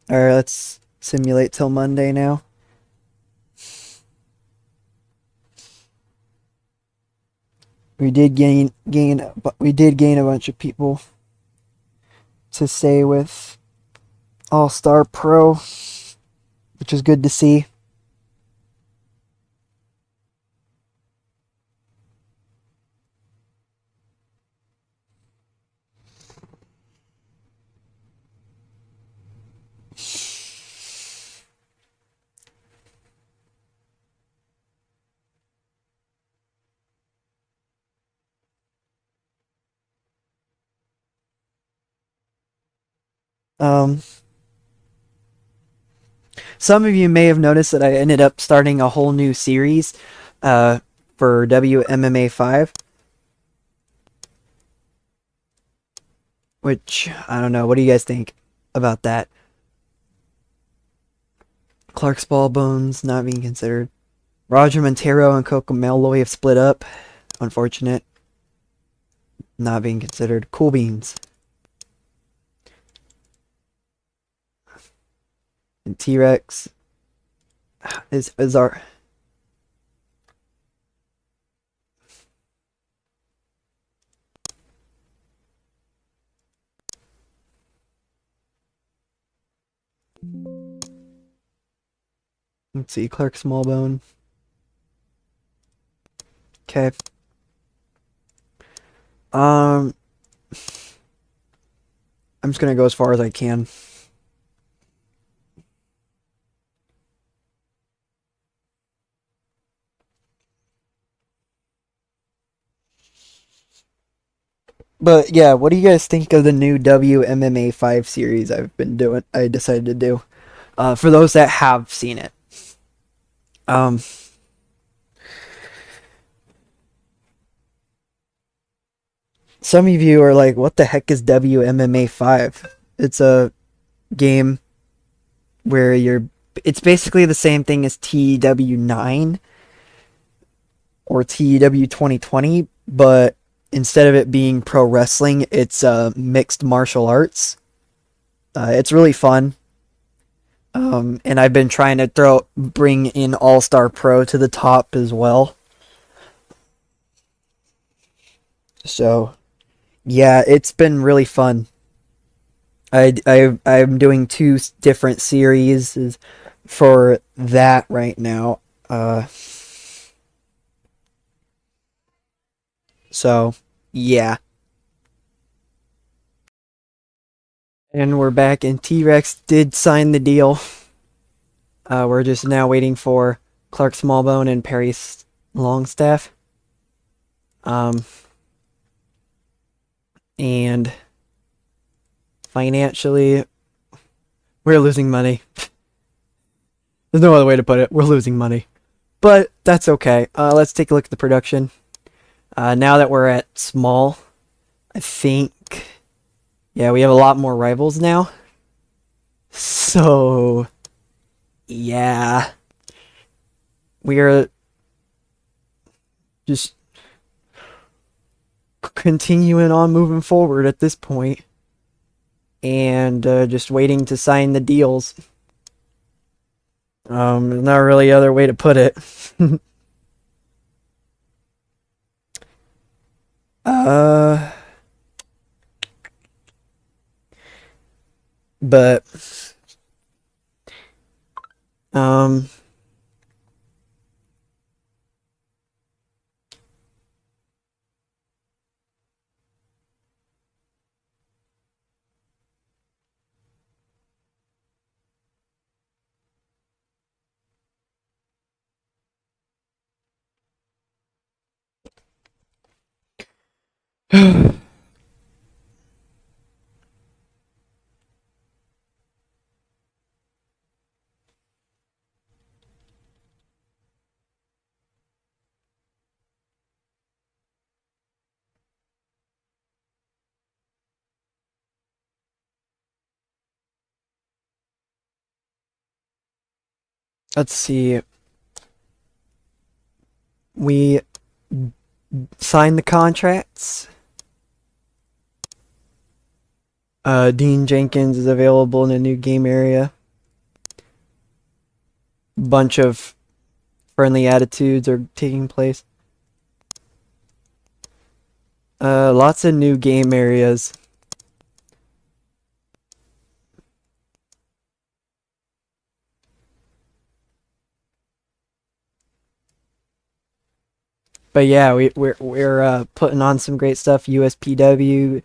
Speaker 1: Alright, let's simulate till Monday now. We did gain a bunch of people to stay with All-Star Pro, which is good to see. Some of you may have noticed that I ended up starting a whole new series for WMMA 5, which, I don't know, what do you guys think about that? Clark's Ball Bones not being considered. Roger Montero and Coco Malloy have split up. Unfortunate. Not being considered. Cool Beans. And T-Rex is our... Let's see, Clark Smallbone. Okay. I'm just gonna go as far as I can. But yeah, what do you guys think of the new WMMA 5 series I've been doing? I decided to do. For those that have seen it. Some of you are like, what the heck is WMMA 5? It's a game where it's basically the same thing as TW9 or TW 2020, but instead of it being pro wrestling, it's mixed martial arts. It's really fun. And I've been trying to bring in All-Star Pro to the top as well. So, yeah, it's been really fun. I'm doing 2 different series for that right now. So, yeah. And we're back, and T-Rex did sign the deal. We're just now waiting for Clark Smallbone and Perry Longstaff. And financially, we're losing money. There's no other way to put it. We're losing money. But that's okay. Let's take a look at the production. Now that we're at small, I think... Yeah, we have a lot more rivals now. So... Yeah. We're just continuing on moving forward at this point. And just waiting to sign the deals. There's not really other way to put it. But Let's see. We signed the contracts. Dean Jenkins is available in a new game area. Bunch of friendly attitudes are taking place. Lots of new game areas. But yeah, we're putting on some great stuff. USPW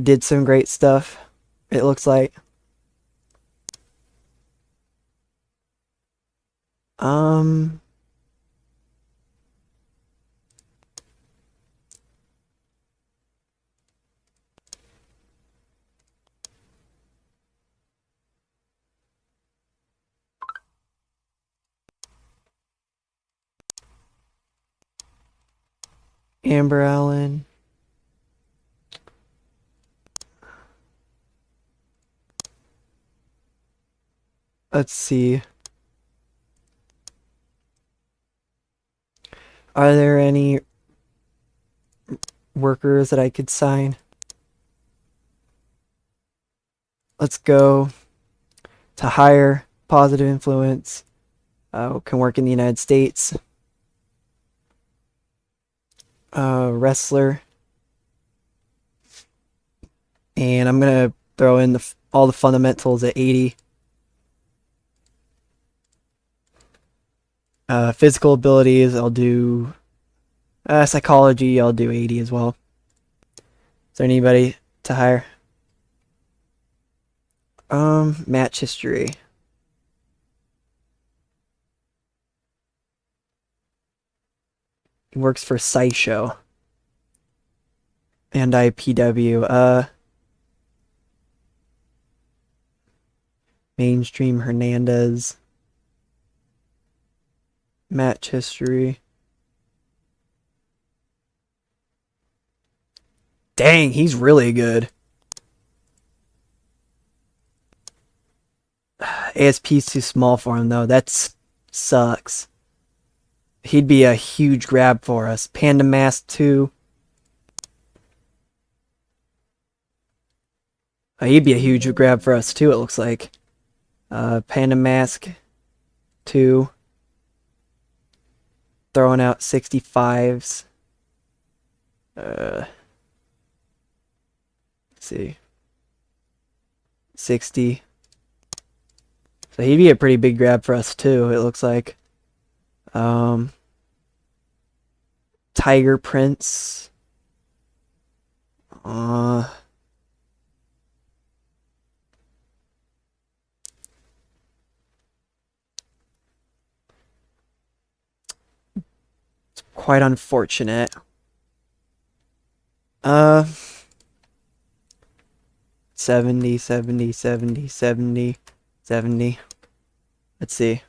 Speaker 1: did some great stuff. It looks like. Um, Amber Allen. Let's see. Are there any workers that I could sign? Let's go to hire positive influence. Can work in the United States. Wrestler. And I'm gonna throw in all the fundamentals at 80. Physical abilities, I'll do psychology, I'll do 80 as well. Is there anybody to hire? Match history. He works for SciShow and IPW. Mainstream Hernandez. Match history. Dang, he's really good. ASP's too small for him though. That sucks. He'd be a huge grab for us. Panda Mask 2. He'd be a huge grab for us too, it looks like. Panda Mask 2. Throwing out 65s. Let's see. 60. So he'd be a pretty big grab for us too, it looks like. Tiger Prince. Quite unfortunate. Uh, 70, 70, 70, 70, 70. Let's see.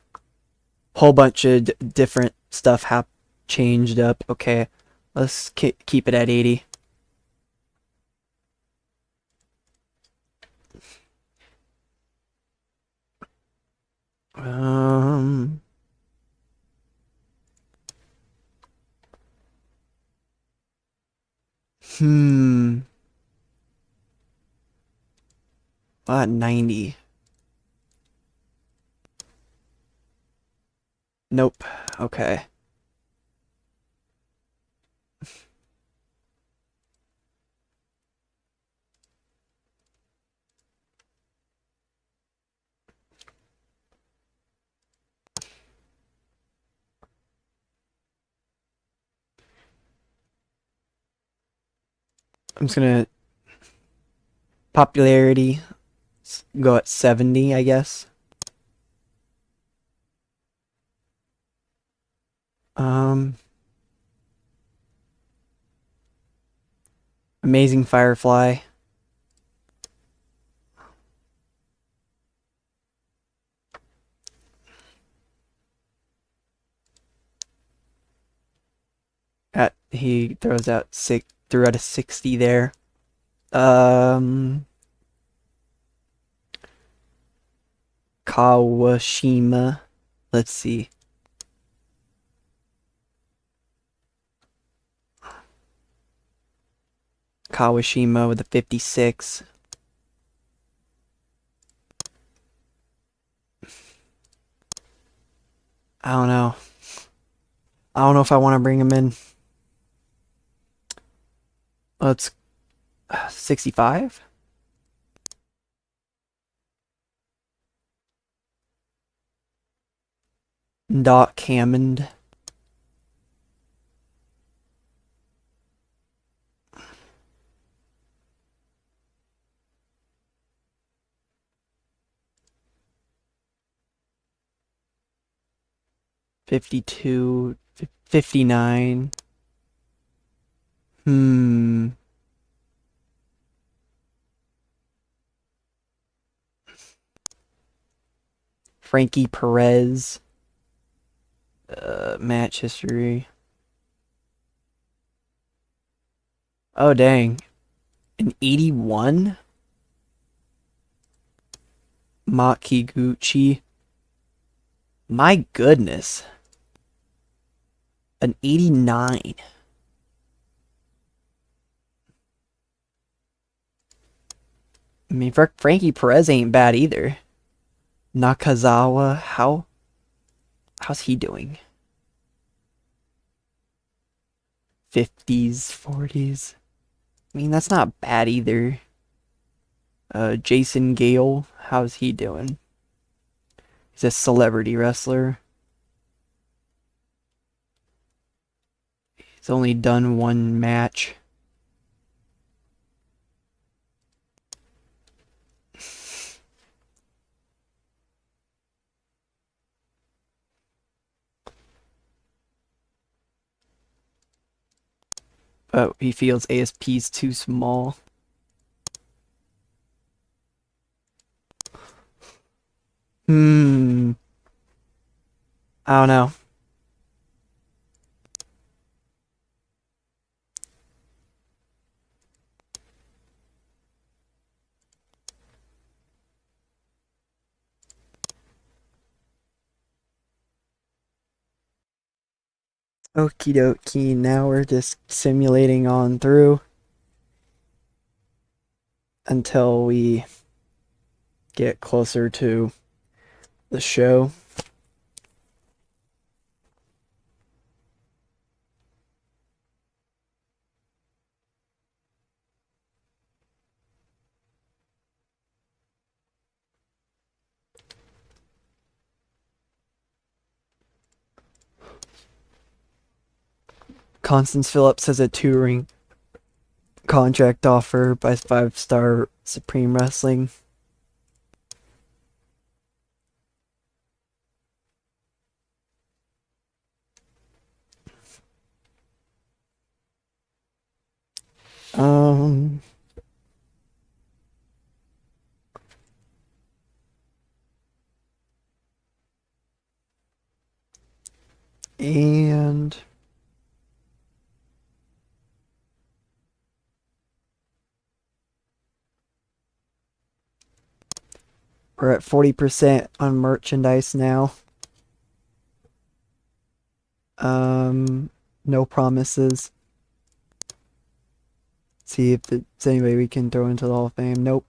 Speaker 1: Whole bunch of different stuff changed up. Okay, let's keep it at 80. Um, hmm. 90. Nope. Okay. I'm just gonna popularity go at 70, I guess. Um, Amazing Firefly. He throws out threw out a 60 there. Kawashima. Let's see. Kawashima with a 56. I don't know. I don't know if I want to bring him in. Let's 65. Doc Hammond. $52, $59. Frankie Perez. Match history. Oh, dang. An 81? Makiguchi. My goodness. An 89. I mean, Frankie Perez ain't bad either. Nakazawa, how's he doing? 50s, 40s. I mean, that's not bad either. Jason Gale, how's he doing? He's a celebrity wrestler. He's only done one match. But he feels ASP's too small. I don't know. Okie dokie, now we're just simulating on through until we get closer to the show. Constance Phillips has a touring contract offer by 5-Star Supreme Wrestling. And we're at 40% on merchandise now. No promises. See if there's any way we can throw into the Hall of Fame. Nope.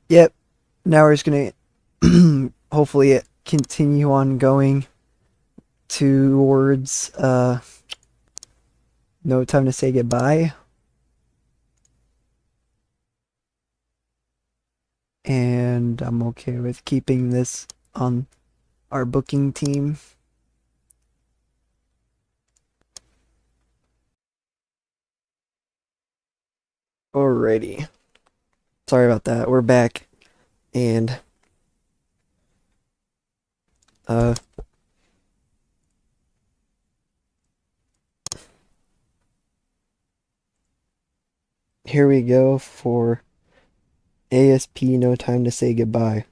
Speaker 1: Yep. Now we're just gonna hopefully continue on going towards No Time to Say Goodbye. And I'm okay with keeping this on our booking team. Alrighty. Sorry about that. We're back. And uh here we go for ASP No Time to Say Goodbye.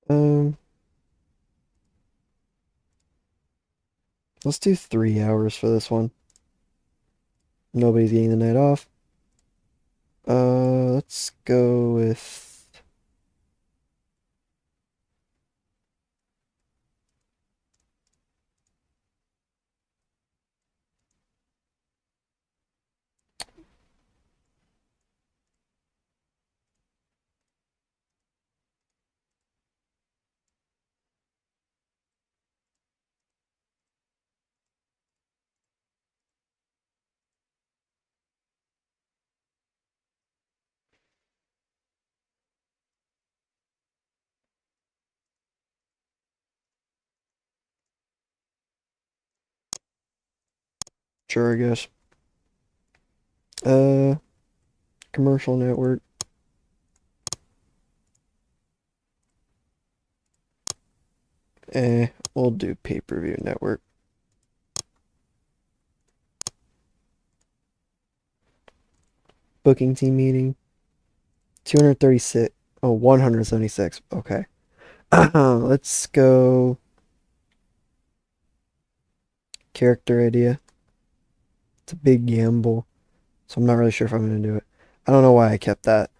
Speaker 1: Um let's do 3 hours for this one. Nobody's getting the night off. Let's go with sure I guess. Uh Commercial network. We'll do pay-per-view network. Booking team meeting. 236. Oh, 176. Okay. Let's go character idea. It's a big gamble, so I'm not really sure if I'm going to do it. I don't know why I kept that.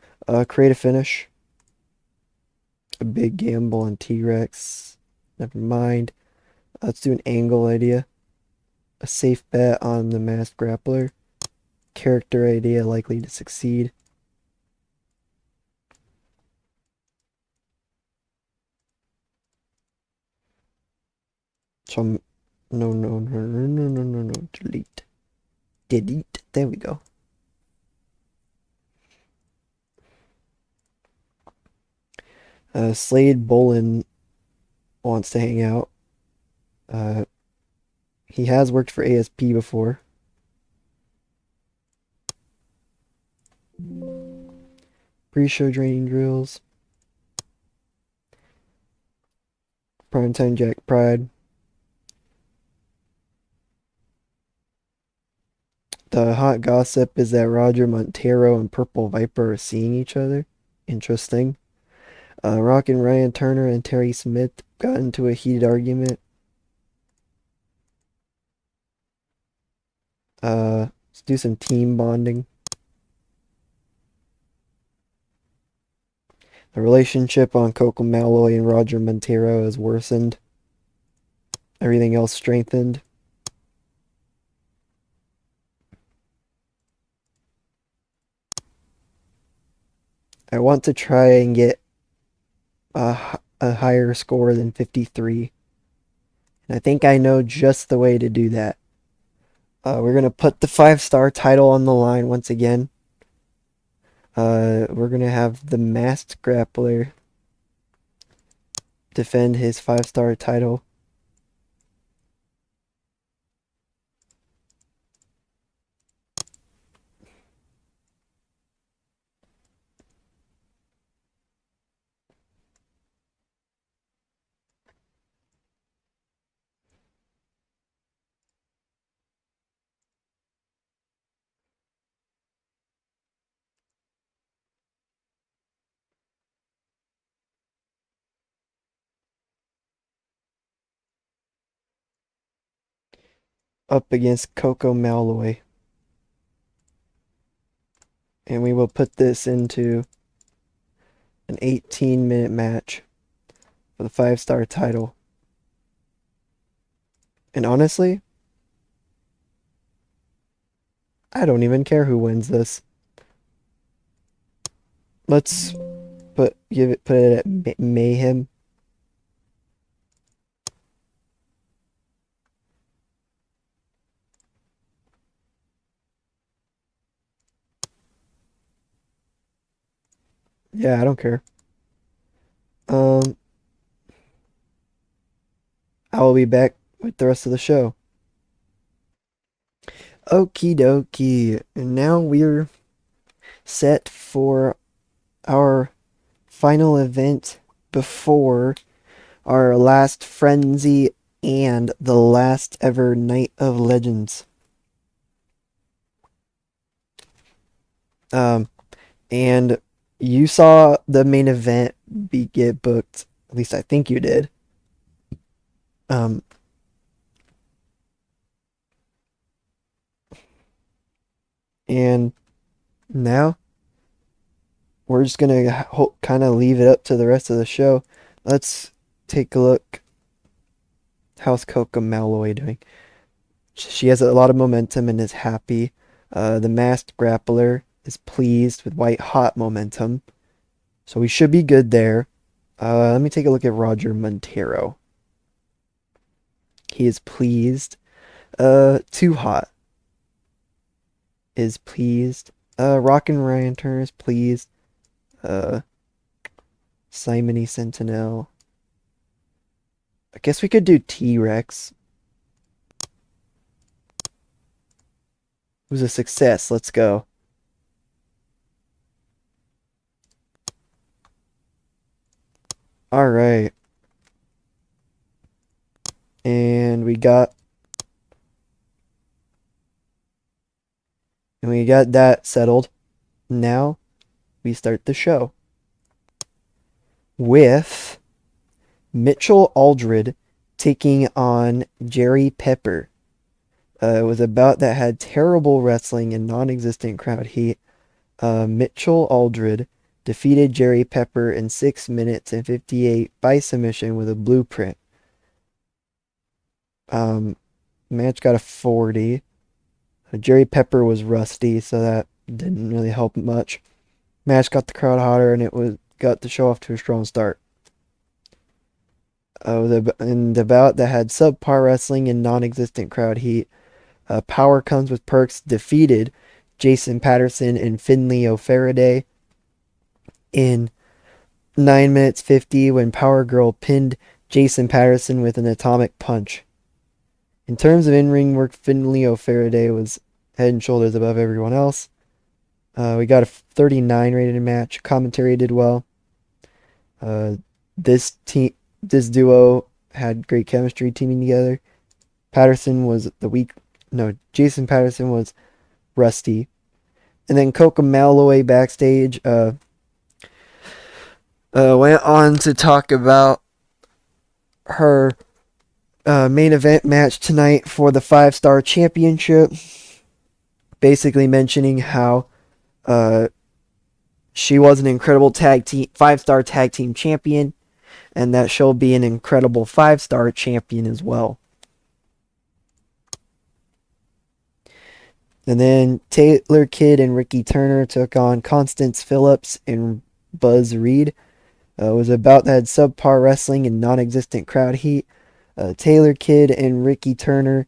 Speaker 1: Create a finish. A big gamble on T-Rex. Never mind. Let's do an angle idea. A safe bet on the masked grappler. Character idea likely to succeed. So I'm, no, no, no, no, no, no, no, no. Delete. Delete. There we go. Slade Bolin wants to hang out. Uh, he has worked for ASP before. Pre-show training drills. Primetime Jack Pride. The hot gossip is that Roger Montero and Purple Viper are seeing each other. Interesting. Rock and Ryan Turner and Terry Smith got into a heated argument. Let's do some team bonding. The relationship on Coco Malloy and Roger Montero has worsened. Everything else strengthened. I want to try and get a higher score than 53. And I think I know just the way to do that. We're going to put the 5-star title on the line once again. We're going to have the masked grappler defend his 5-star title. Up against Coco Malloy. And we will put this into an 18-minute match for the 5-star title. And honestly, I don't even care who wins this. Let's put it at Mayhem. Yeah, I don't care. Um, I will be back with the rest of the show. Okie dokie. And now we're set for our final event before our last frenzy and the last ever Night of Legends. Um, and you saw the main event get booked. At least I think you did. Um, and now we're just gonna kind of leave it up to the rest of the show. Let's take a look. How's Coca Malloy doing? She has a lot of momentum and is happy. The masked grappler is pleased with white hot momentum, so we should be good there. Let me take a look at Roger Montero. He is pleased. Too hot is pleased. Rockin' Ryan Turner is pleased. Uh, Simony Sentinel. I guess we could do T-Rex. It was a success. Let's go. All right. And we got that settled. Now we start the show with Mitchell Aldred taking on Jerry Pepper. It was a bout that had terrible wrestling and non-existent crowd heat. Mitchell Aldred defeated Jerry Pepper in 6 minutes and 58 by submission with a blueprint. Match got a 40. Jerry Pepper was rusty, so that didn't really help much. Match got the crowd hotter, and it was got the show off to a strong start. In the bout that had subpar wrestling and non-existent crowd heat, Power Comes with Perks defeated Jason Patterson and Finley O'Faraday in 9 minutes 50 when Power Girl pinned Jason Patterson with an atomic punch. In terms of in-ring work, Finley O'Faraday was head and shoulders above everyone else. We got a 39 rated match. Commentary did well. This duo had great chemistry teaming together. Jason Patterson was rusty. And then Coca Malloy backstage went on to talk about her main event match tonight for the 5-star championship. Basically mentioning how she was an incredible 5-star tag team champion, and that she'll be an incredible 5-star champion as well. And then Taylor Kidd and Ricky Turner took on Constance Phillips and Buzz Reed. It was about that subpar wrestling and non-existent crowd heat. Taylor Kidd and Ricky Turner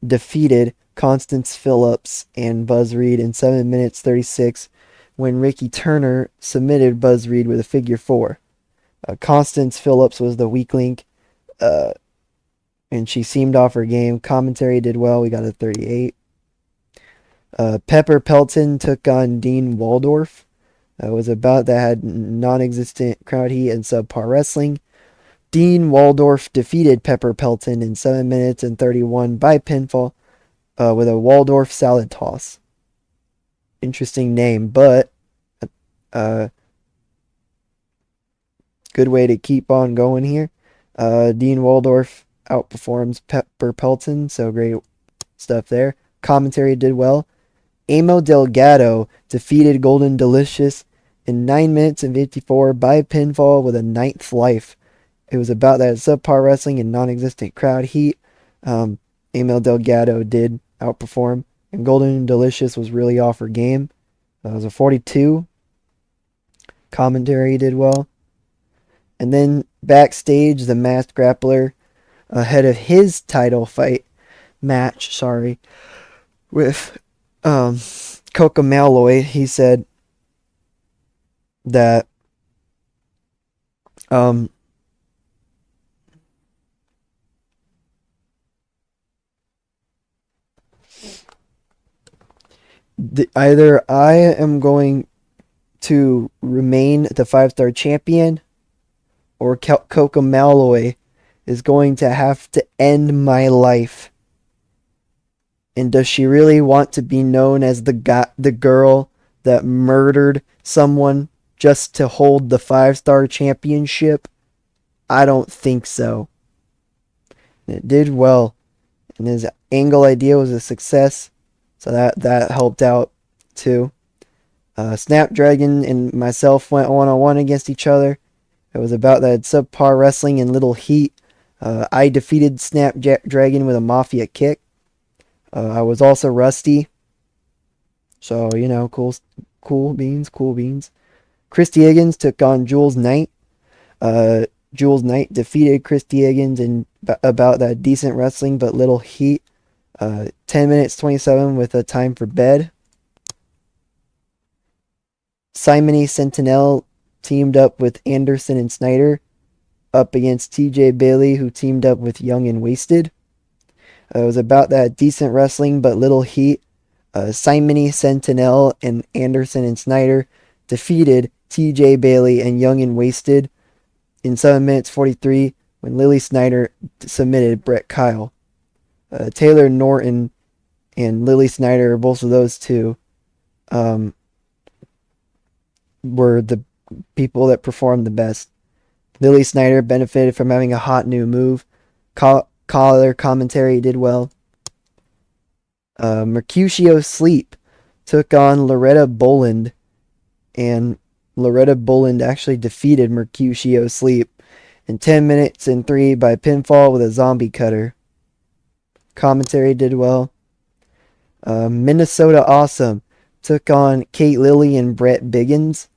Speaker 1: defeated Constance Phillips and Buzz Reed in 7 minutes 36 when Ricky Turner submitted Buzz Reed with a figure 4. Constance Phillips was the weak link, and she seemed off her game. Commentary did well. We got a 38. Pepper Pelton took on Dean Waldorf. It was about that had non-existent crowd heat and subpar wrestling. Dean Waldorf defeated Pepper Pelton in 7 minutes and 31 by pinfall with a Waldorf salad toss. Interesting name, but good way to keep on going here. Dean Waldorf outperforms Pepper Pelton, so great stuff there. Commentary did well. Amo Delgado defeated Golden Delicious in 9 minutes and 54 by pinfall with a 9th life. It was about that subpar wrestling and non-existent crowd heat. Amo Delgado did outperform, and Golden Delicious was really off her game. It was a 42. Commentary did well. And then backstage, the masked grappler, ahead of his title match, with Coca Malloy, he said that Um, Either I am going to remain the 5-star champion, or Coco Malloy is going to have to end my life. And does she really want to be known as the girl that murdered someone just to hold the 5-star championship? I don't think so. And it did well, and his angle idea was a success, so that helped out too. Snapdragon and myself went 1-on-1 against each other. It was about that subpar wrestling and little heat. I defeated Snapdragon with a Mafia kick. I was also rusty, so cool beans, cool beans. Christy Higgins took on Jules Knight. Uh, Jules Knight defeated Christy Higgins in about that decent wrestling but little heat. 10 minutes 27 with a time for bed. Simony Sentinel teamed up with Anderson and Snyder up against TJ Bailey, who teamed up with Young and Wasted. It was about that decent wrestling but little heat. Simony Sentinel and Anderson and Snyder defeated TJ Bailey and Young and Wasted in 7 minutes 43 when Lily Snyder submitted Brett Kyle. Taylor Norton and Lily Snyder, both of those two, were the people that performed the best. Lily Snyder benefited from having a hot new move. Color commentary did well. Mercutio Sleep took on Loretta Boland, and Loretta Boland actually defeated Mercutio Sleep in 10 minutes and 3 by pinfall with a zombie cutter. Commentary did well. Minnesota Awesome took on Kate Lilly and Brett Biggins.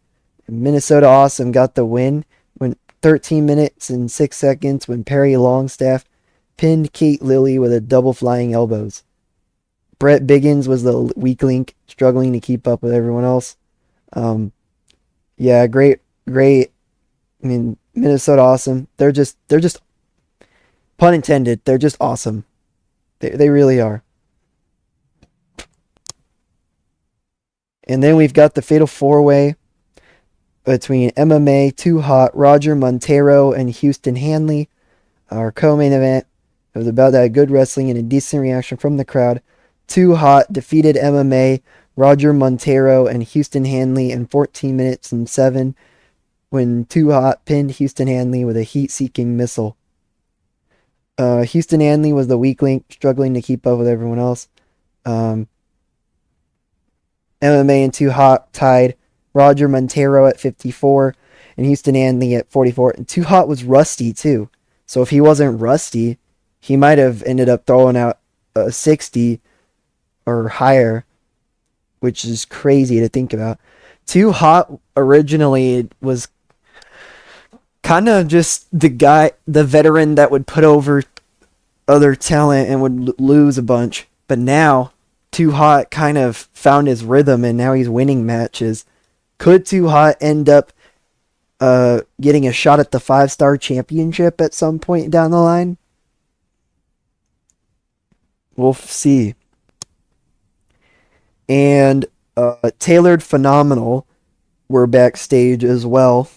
Speaker 1: Minnesota Awesome got the win when 13 minutes and 6 seconds when Perry Longstaff pinned Kate Lilly with a double flying elbows. Brett Biggins was the weak link, struggling to keep up with everyone else. Yeah, great. I mean, Minnesota Awesome. They're just pun intended. They're just awesome. They really are. And then we've got the Fatal 4-Way between MMA, Too Hot, Roger Montero, and Houston Hanley. Our co-main event. It was about that good wrestling and a decent reaction from the crowd. Too Hot defeated MMA, Roger Montero, and Houston Hanley in 14 minutes and 7 when Too Hot pinned Houston Hanley with a heat-seeking missile. Houston Hanley was the weak link, struggling to keep up with everyone else. MMA and Too Hot tied. Roger Montero at 54 and Houston Hanley at 44. And Too Hot was rusty too. So if he wasn't rusty, he might have ended up throwing out 60 or higher, which is crazy to think about. Too Hot originally was kind of just the veteran that would put over other talent and would lose a bunch. But now, Too Hot kind of found his rhythm and now he's winning matches. Could Too Hot end up getting a shot at the 5-star championship at some point down the line? We'll see. And Tailored Phenomenal were backstage as well,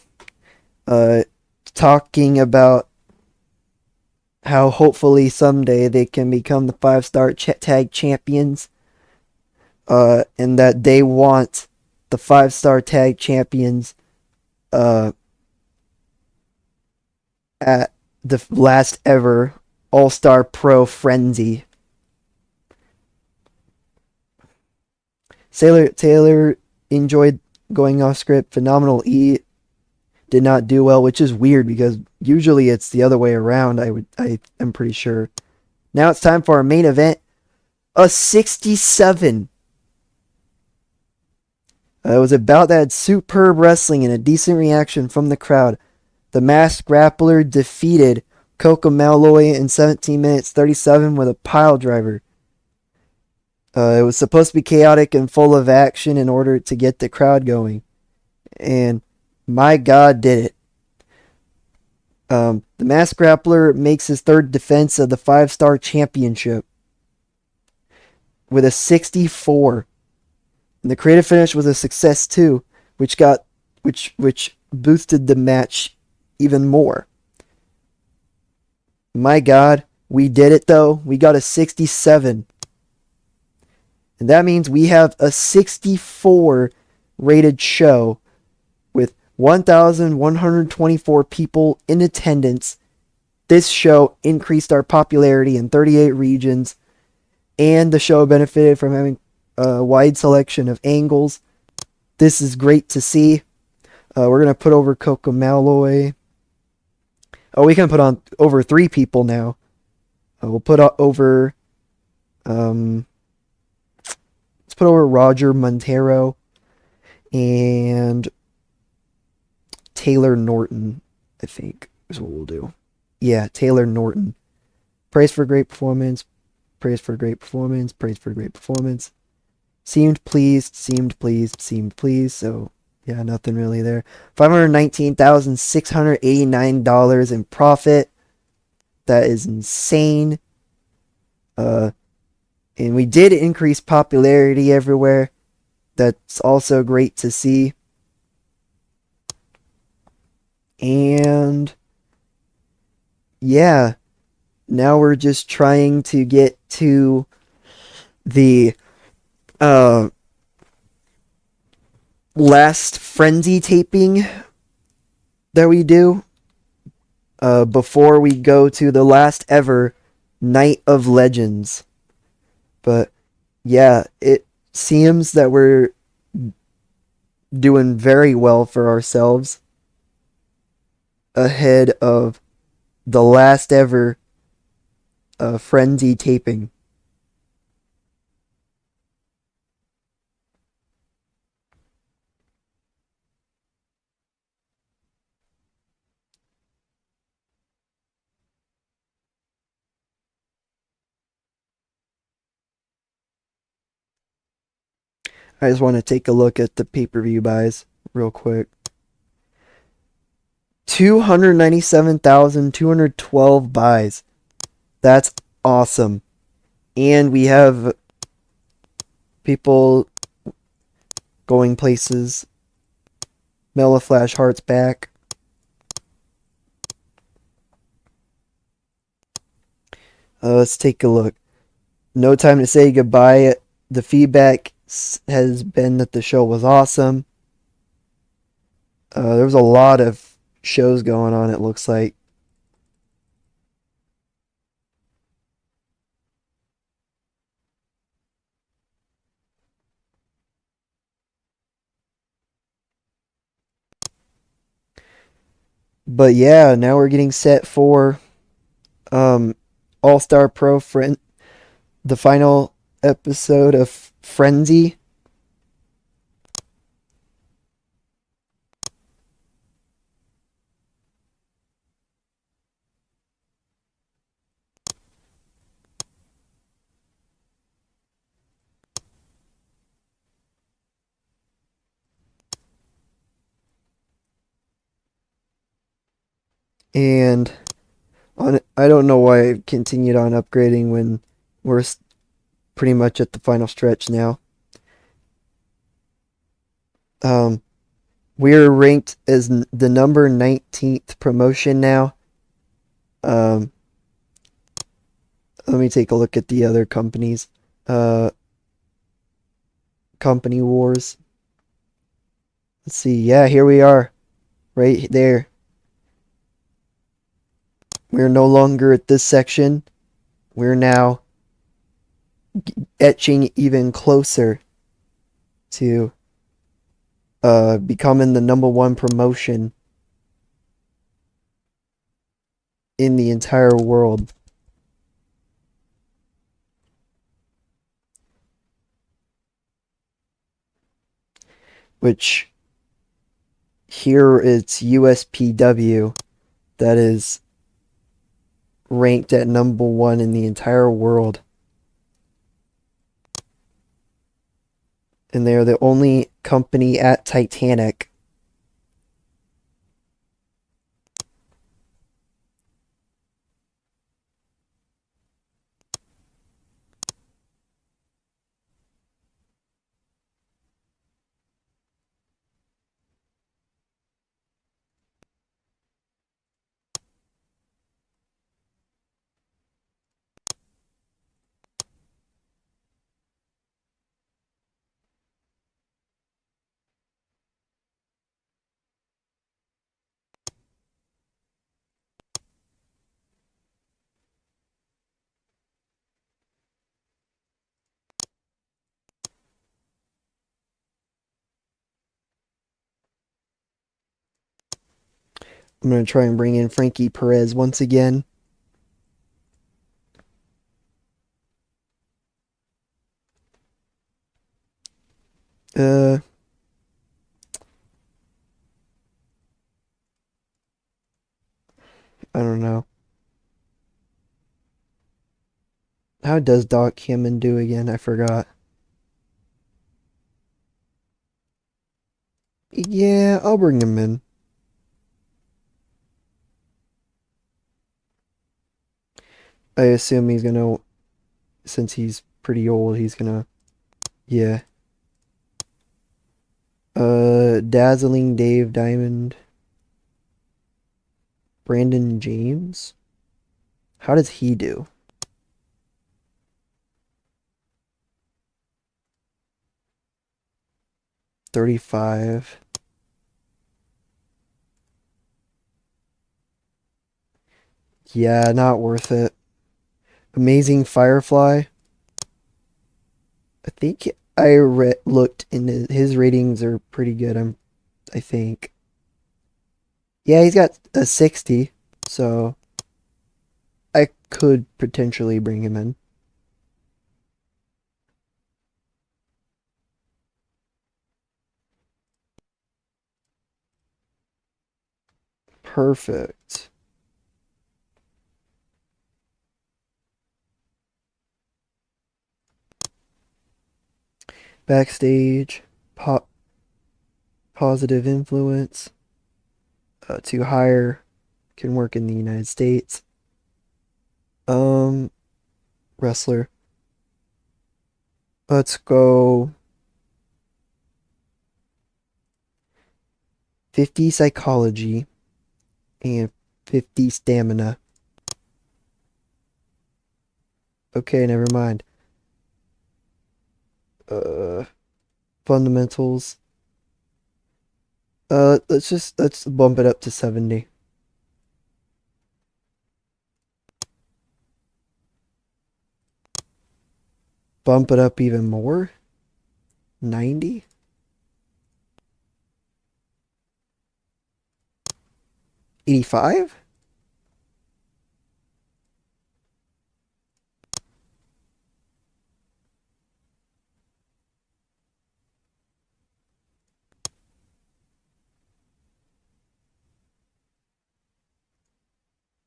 Speaker 1: talking about how hopefully someday they can become the 5-star tag champions, and that they want the 5-star tag champions at the last ever All-Star Pro Frenzy. Taylor enjoyed going off script. Phenomenal E did not do well, which is weird because usually it's the other way around. I am pretty sure. Now it's time for our main event, a 67. It was about that superb wrestling and a decent reaction from the crowd. The Masked Grappler defeated Coco Malloy in 17 minutes 37 with a pile driver. It was supposed to be chaotic and full of action in order to get the crowd going. And my God, did it. The masked grappler makes his third defense of the 5-star championship with a 64. And the creative finish was a success too, which boosted the match even more. My God, we did it though. We got a 67. And that means we have a 64 rated show with 1,124 people in attendance. This show increased our popularity in 38 regions, and the show benefited from having a wide selection of angles. This is great to see. We're going to put over Coco Malloy. Oh, we can put on over 3 people now. We'll put over... let's put over Roger Montero and Taylor Norton, I think, is what we'll do. Yeah, Taylor Norton. Praise for great performance. Praise for great performance. Praise for great performance. Seemed pleased. Seemed pleased. Seemed pleased. So, yeah, nothing really there. $519,689 in profit. That is insane. And we did increase popularity everywhere. That's also great to see. And yeah, now we're just trying to get to the last Frenzy taping that we do before we go to the last ever Night of Legends. But yeah, it seems that we're doing very well for ourselves ahead of the last ever Frenzy taping. I just want to take a look at the pay-per-view buys real quick. 297,212 buys. That's awesome. And we have people going places. Mela Flash Hearts back. Let's take a look. No time to say goodbye. The feedback has been that the show was awesome. There was a lot of shows going on, it looks like. But yeah, now we're getting set for All-Star Pro the final episode of Frenzy. And I don't know why I continued on upgrading when we're pretty much at the final stretch now. We're ranked as the number 19th promotion now. Let me take a look at the other companies. Company Wars. Let's see. Yeah, here we are. Right there. We're no longer at this section. We're now etching even closer to becoming the number 1 promotion in the entire world. Which here it's ASP TEW that is ranked at number 1 in the entire world. And they're the only company at Titanic. I'm gonna try and bring in Frankie Perez once again. Uh, I don't know. How does Doc Hammond do again? I forgot. Yeah, I'll bring him in. I assume he's gonna, since he's pretty old, he's gonna, yeah. Dazzling Dave Diamond. Brandon James? How does he do? 35. Yeah, not worth it. Amazing Firefly. I think looked in his ratings are pretty good. I think. Yeah, he's got a 60, so I could potentially bring him in. Perfect. Backstage, po- positive influence. To hire, can work in the United States. Um, Wrestler. Let's go 50 psychology and 50 stamina. Okay, never mind. Uh, Fundamentals. Let's bump it up to 70. Bump it up even more. 90. 85.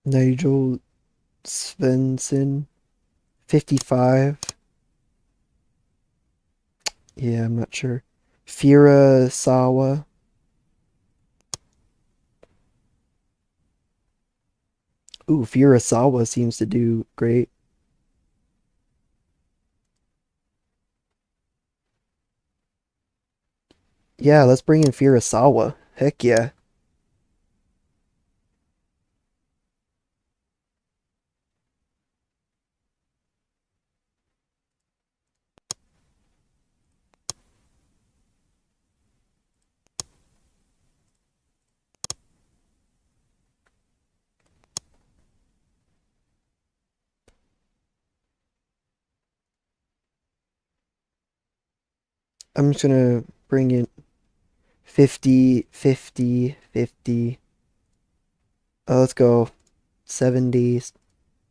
Speaker 1: Nigel Svensson. 55. Yeah, I'm not sure. Fira Sawa. Ooh, Fira Sawa seems to do great. Yeah, let's bring in Fira Sawa. Heck yeah. I'm just gonna bring in 50, 50, 50. Let's go 70,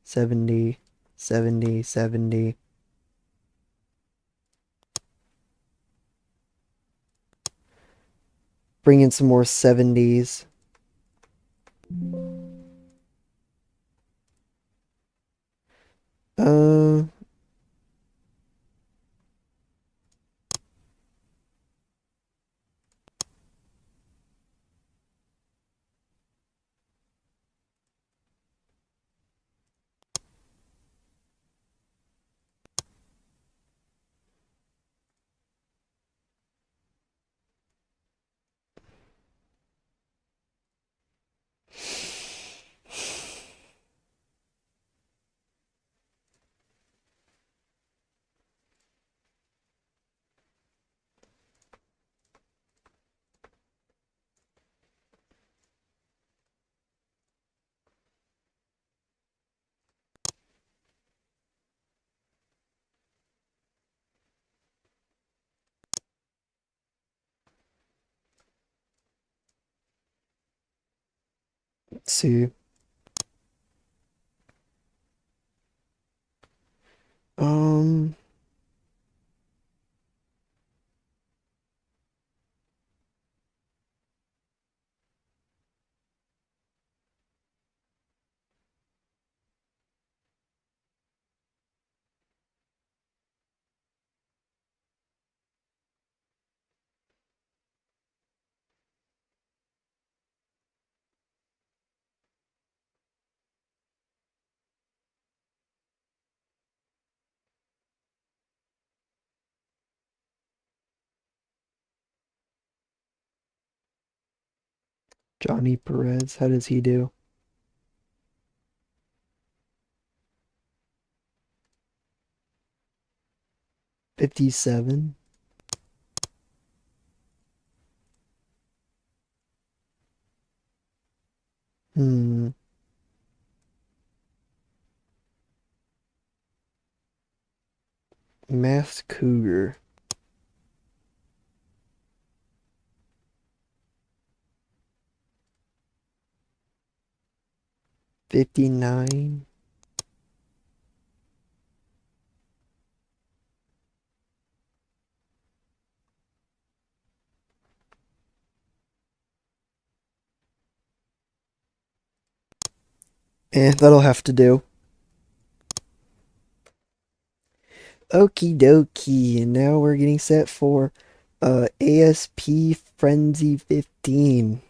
Speaker 1: 70, 70, 70. Bring in some more 70s. Uh, see. Um, Johnny Perez, how does he do? 57. Hmm. Masked Cougar. 59. That'll have to do. Okie dokie. And now we're getting set for ASP Frenzy 15.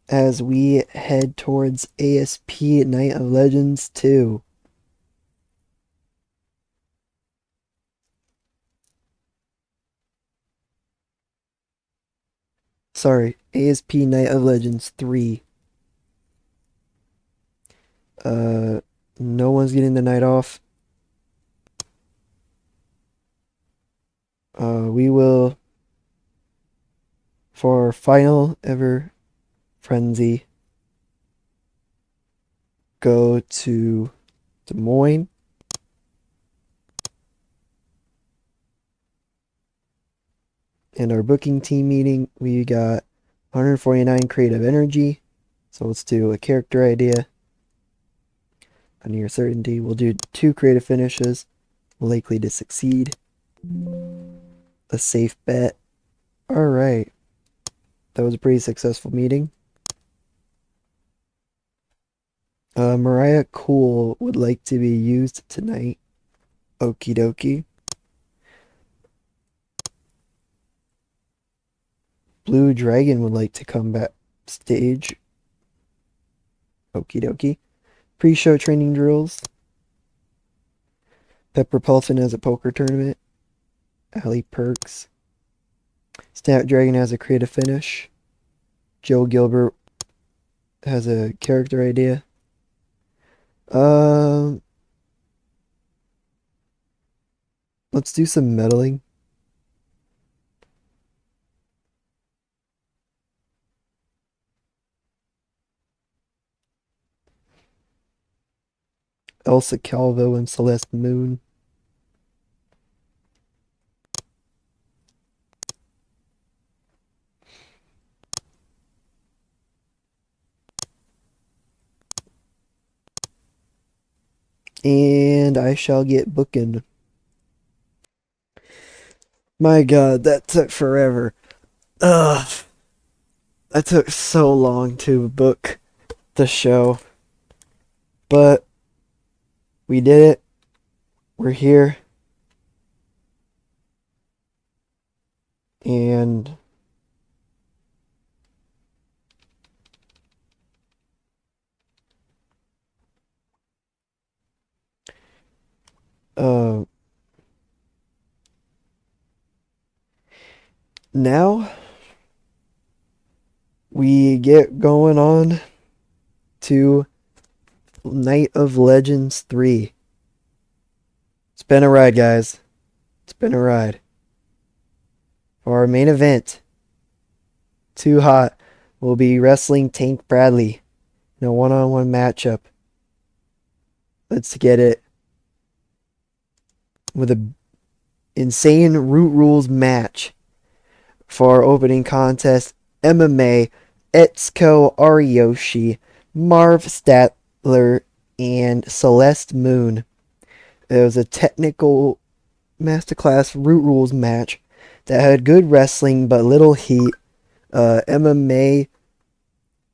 Speaker 1: As we head towards ASP Night of Legends 2. Sorry, ASP Night of Legends 3. No one's getting the night off. We will, for our final ever frenzy, go to Des Moines. In our booking team meeting, we got 149 creative energy. So let's do a character idea. A near certainty. We'll do 2 creative finishes. Likely to succeed. A safe bet. Alright. That was a pretty successful meeting. Mariah Cool would like to be used tonight. Okie dokie. Blue Dragon would like to come backstage. Okie dokie. Pre-show training drills. Pepper Pulfin has a poker tournament. Allie Perks. Snapdragon has a creative finish. Joe Gilbert has a character idea. Let's do some meddling. Elsa Calvo and Celeste Moon. And I shall get booking. My god, that took forever. Ugh. That took so long to book the show. But we did it. We're here. And now we get going on to Night of Legends 3. It's been a ride, guys. It's been a ride. For our main event, Too Hot will be wrestling Tank Bradley in a one-on-one matchup. Let's get it with a insane Root Rules match for our opening contest. MMA Etsuko Ariyoshi, Marv Statler, and Celeste Moon. It was a technical masterclass root rules match that had good wrestling but little heat. MMA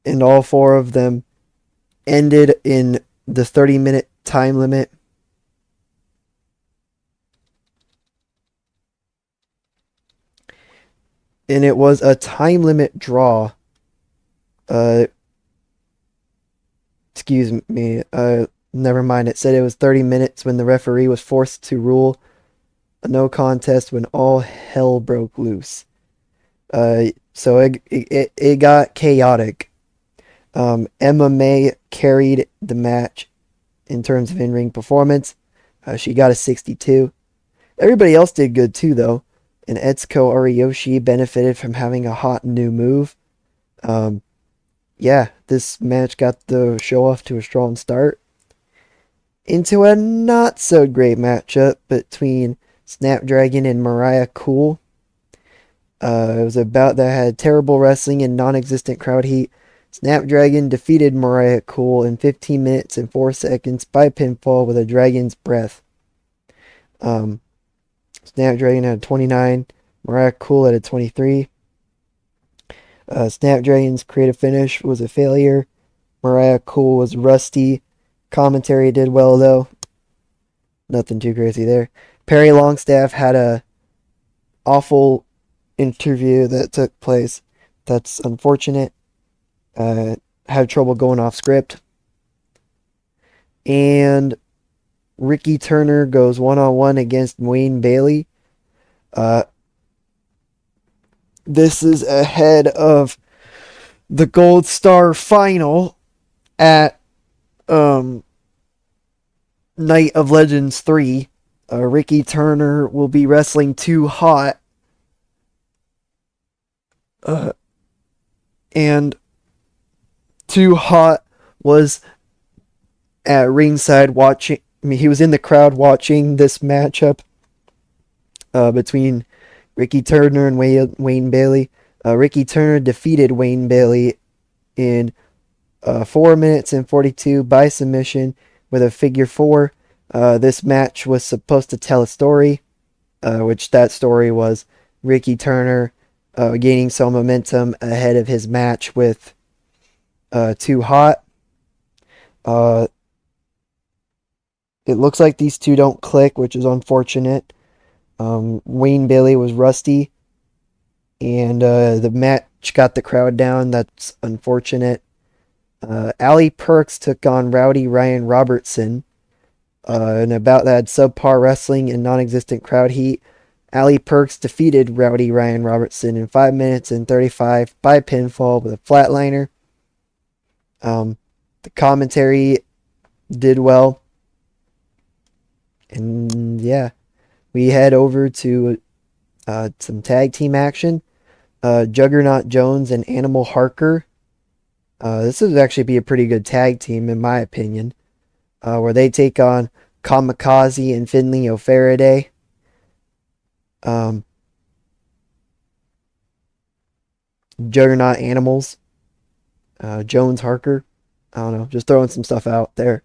Speaker 1: and all four of them ended in the 30-minute time limit. And it was a time limit draw. Uh, excuse me. Never mind. It said it was 30 minutes when the referee was forced to rule a no contest when all hell broke loose. So it got chaotic. MMA carried the match in terms of in-ring performance. She got a 62. Everybody else did good too, though. And Etsuko Ariyoshi benefited from having a hot new move. Yeah, this match got the show off to a strong start. Into a not so great matchup between Snapdragon and Mariah Cool. It was a bout that had terrible wrestling and non-existent crowd heat. Snapdragon defeated Mariah Cool in 15 minutes and 4 seconds by pinfall with a dragon's breath. Snapdragon had 29. Mariah Cool had a 23. Snapdragon's creative finish was a failure. Mariah Cool was rusty. Commentary did well, though. Nothing too crazy there. Perry Longstaff had a awful interview that took place. That's unfortunate. Had trouble going off script. And Ricky Turner goes one-on-one against Wayne Bailey. This is ahead of the Gold Star final at Night of Legends 3. Ricky Turner will be wrestling Too Hot. And Too Hot was at ringside watching. I mean, he was in the crowd watching this matchup between Ricky Turner and Wayne Bailey. Ricky Turner defeated Wayne Bailey in 4 minutes and 42 by submission with a figure 4. This match was supposed to tell a story, which that story was Ricky Turner gaining some momentum ahead of his match with Too Hot. It looks like these two don't click, which is unfortunate. Wayne Bailey was rusty, and the match got the crowd down. That's unfortunate. Ali Perks took on Rowdy Ryan Robertson. And about that subpar wrestling and non-existent crowd heat. Ali Perks defeated Rowdy Ryan Robertson in 5 minutes and 35 by pinfall with a flatliner. The commentary did well. And yeah, we head over to some tag team action. Juggernaut Jones and Animal Harker. This would actually be a pretty good tag team, in my opinion, where they take on Kamikaze and Finley O'Faraday. Juggernaut Animals. Jones Harker. I don't know, just throwing some stuff out there.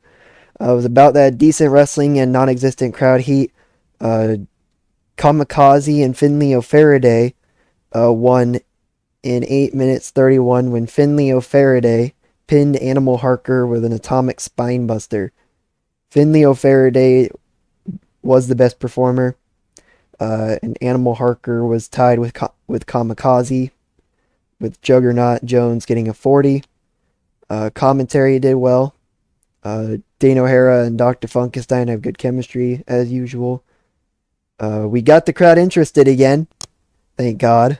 Speaker 1: It was about that decent wrestling and non-existent crowd heat. Kamikaze and Finley O'Faraday won in 8 minutes 31 when Finley O'Faraday pinned Animal Harker with an atomic spine buster. Finley O'Faraday was the best performer, and Animal Harker was tied with Kamikaze, with Juggernaut Jones getting a 40. Commentary did well. Dane O'Hara and Dr. Funkenstein have good chemistry, as usual. We got the crowd interested again. Thank God.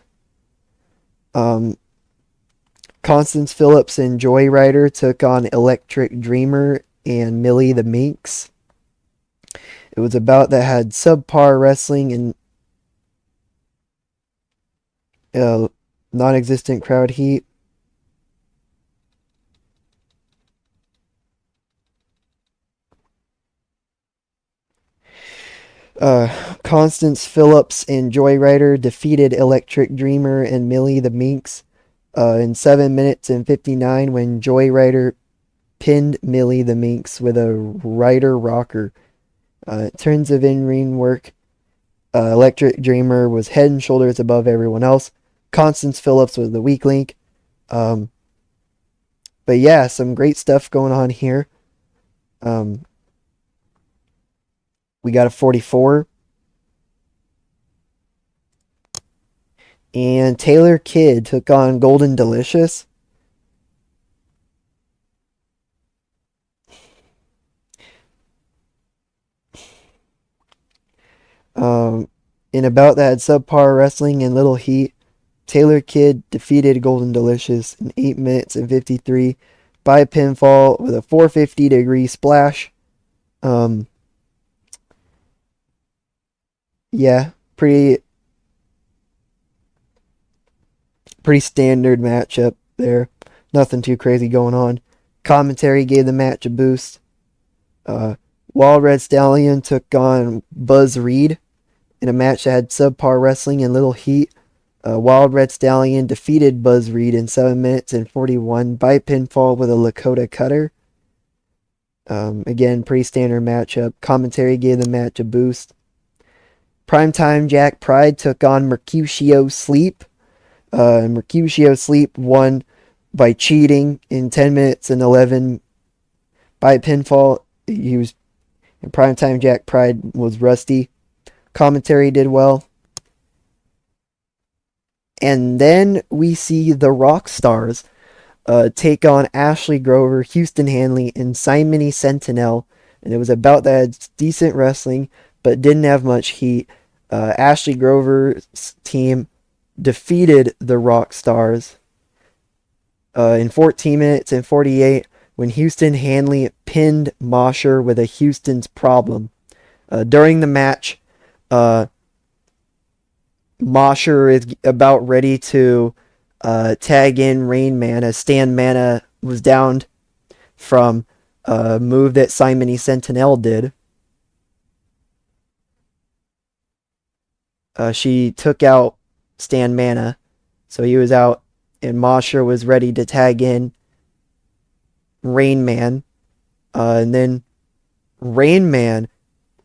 Speaker 1: Constance Phillips and Joyrider took on Electric Dreamer and Millie the Minx. It was about that had subpar wrestling and non-existent crowd heat. Constance Phillips and Joyrider defeated Electric Dreamer and Millie the Minx. in 7 minutes and 59 when Joy Rider pinned Millie the Minx with a Rider Rocker. In terms of in-ring work, Electric Dreamer was head and shoulders above everyone else. Constance Phillips was the weak link. Um, but yeah, some great stuff going on here. Um, we got a 44. And Taylor Kidd took on Golden Delicious. In a bout that had subpar wrestling and little heat, Taylor Kidd defeated Golden Delicious in 8 minutes and 53 by pinfall with a 450-degree splash. Yeah, pretty standard matchup there. Nothing too crazy going on. Commentary gave the match a boost. Wild Red Stallion took on Buzz Reed in a match that had subpar wrestling and little heat. Wild Red Stallion defeated Buzz Reed in 7 minutes and 41 by pinfall with a Lakota Cutter. Again, pretty standard matchup. Commentary gave the match a boost. Primetime Jack Pride took on Mercutio Sleep. Mercutio Sleep won by cheating in 10 minutes and 11 by pinfall. He was in Primetime Jack Pride was rusty. Commentary did well. And then we see the Rock Stars take on Ashley Grover, Houston Hanley, and Simony Sentinel. And it was about that decent wrestling, but didn't have much heat. Ashley Grover's team defeated the Rock Stars in 14 minutes and 48 when Houston Hanley pinned Mosher with a Houston's problem. During the match, Mosher is about ready to tag in Rain Man as Stan Mana was downed from a move that Simony Sentinel did. She took out Stan Mana, so he was out, and Mosher was ready to tag in Rain Man. And then Rain Man,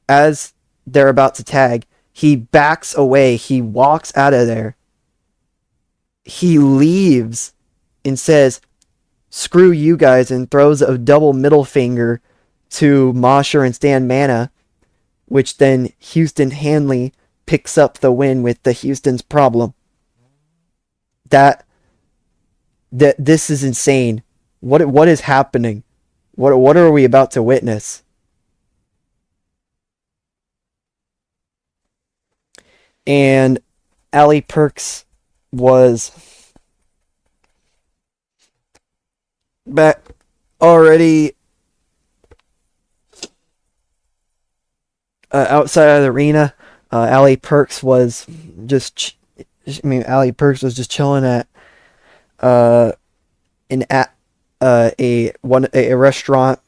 Speaker 1: as they're about to tag, he backs away. He walks out of there. He leaves and says, "Screw you guys," and throws a double middle finger to Mosher and Stan Mana, which then Houston Hanley picks up the win with the Houston's problem. This is insane. What is happening? What are we about to witness? And Allie Perks was back already outside of the arena. Allie Perks was just, Allie Perks was just chilling at a restaurant,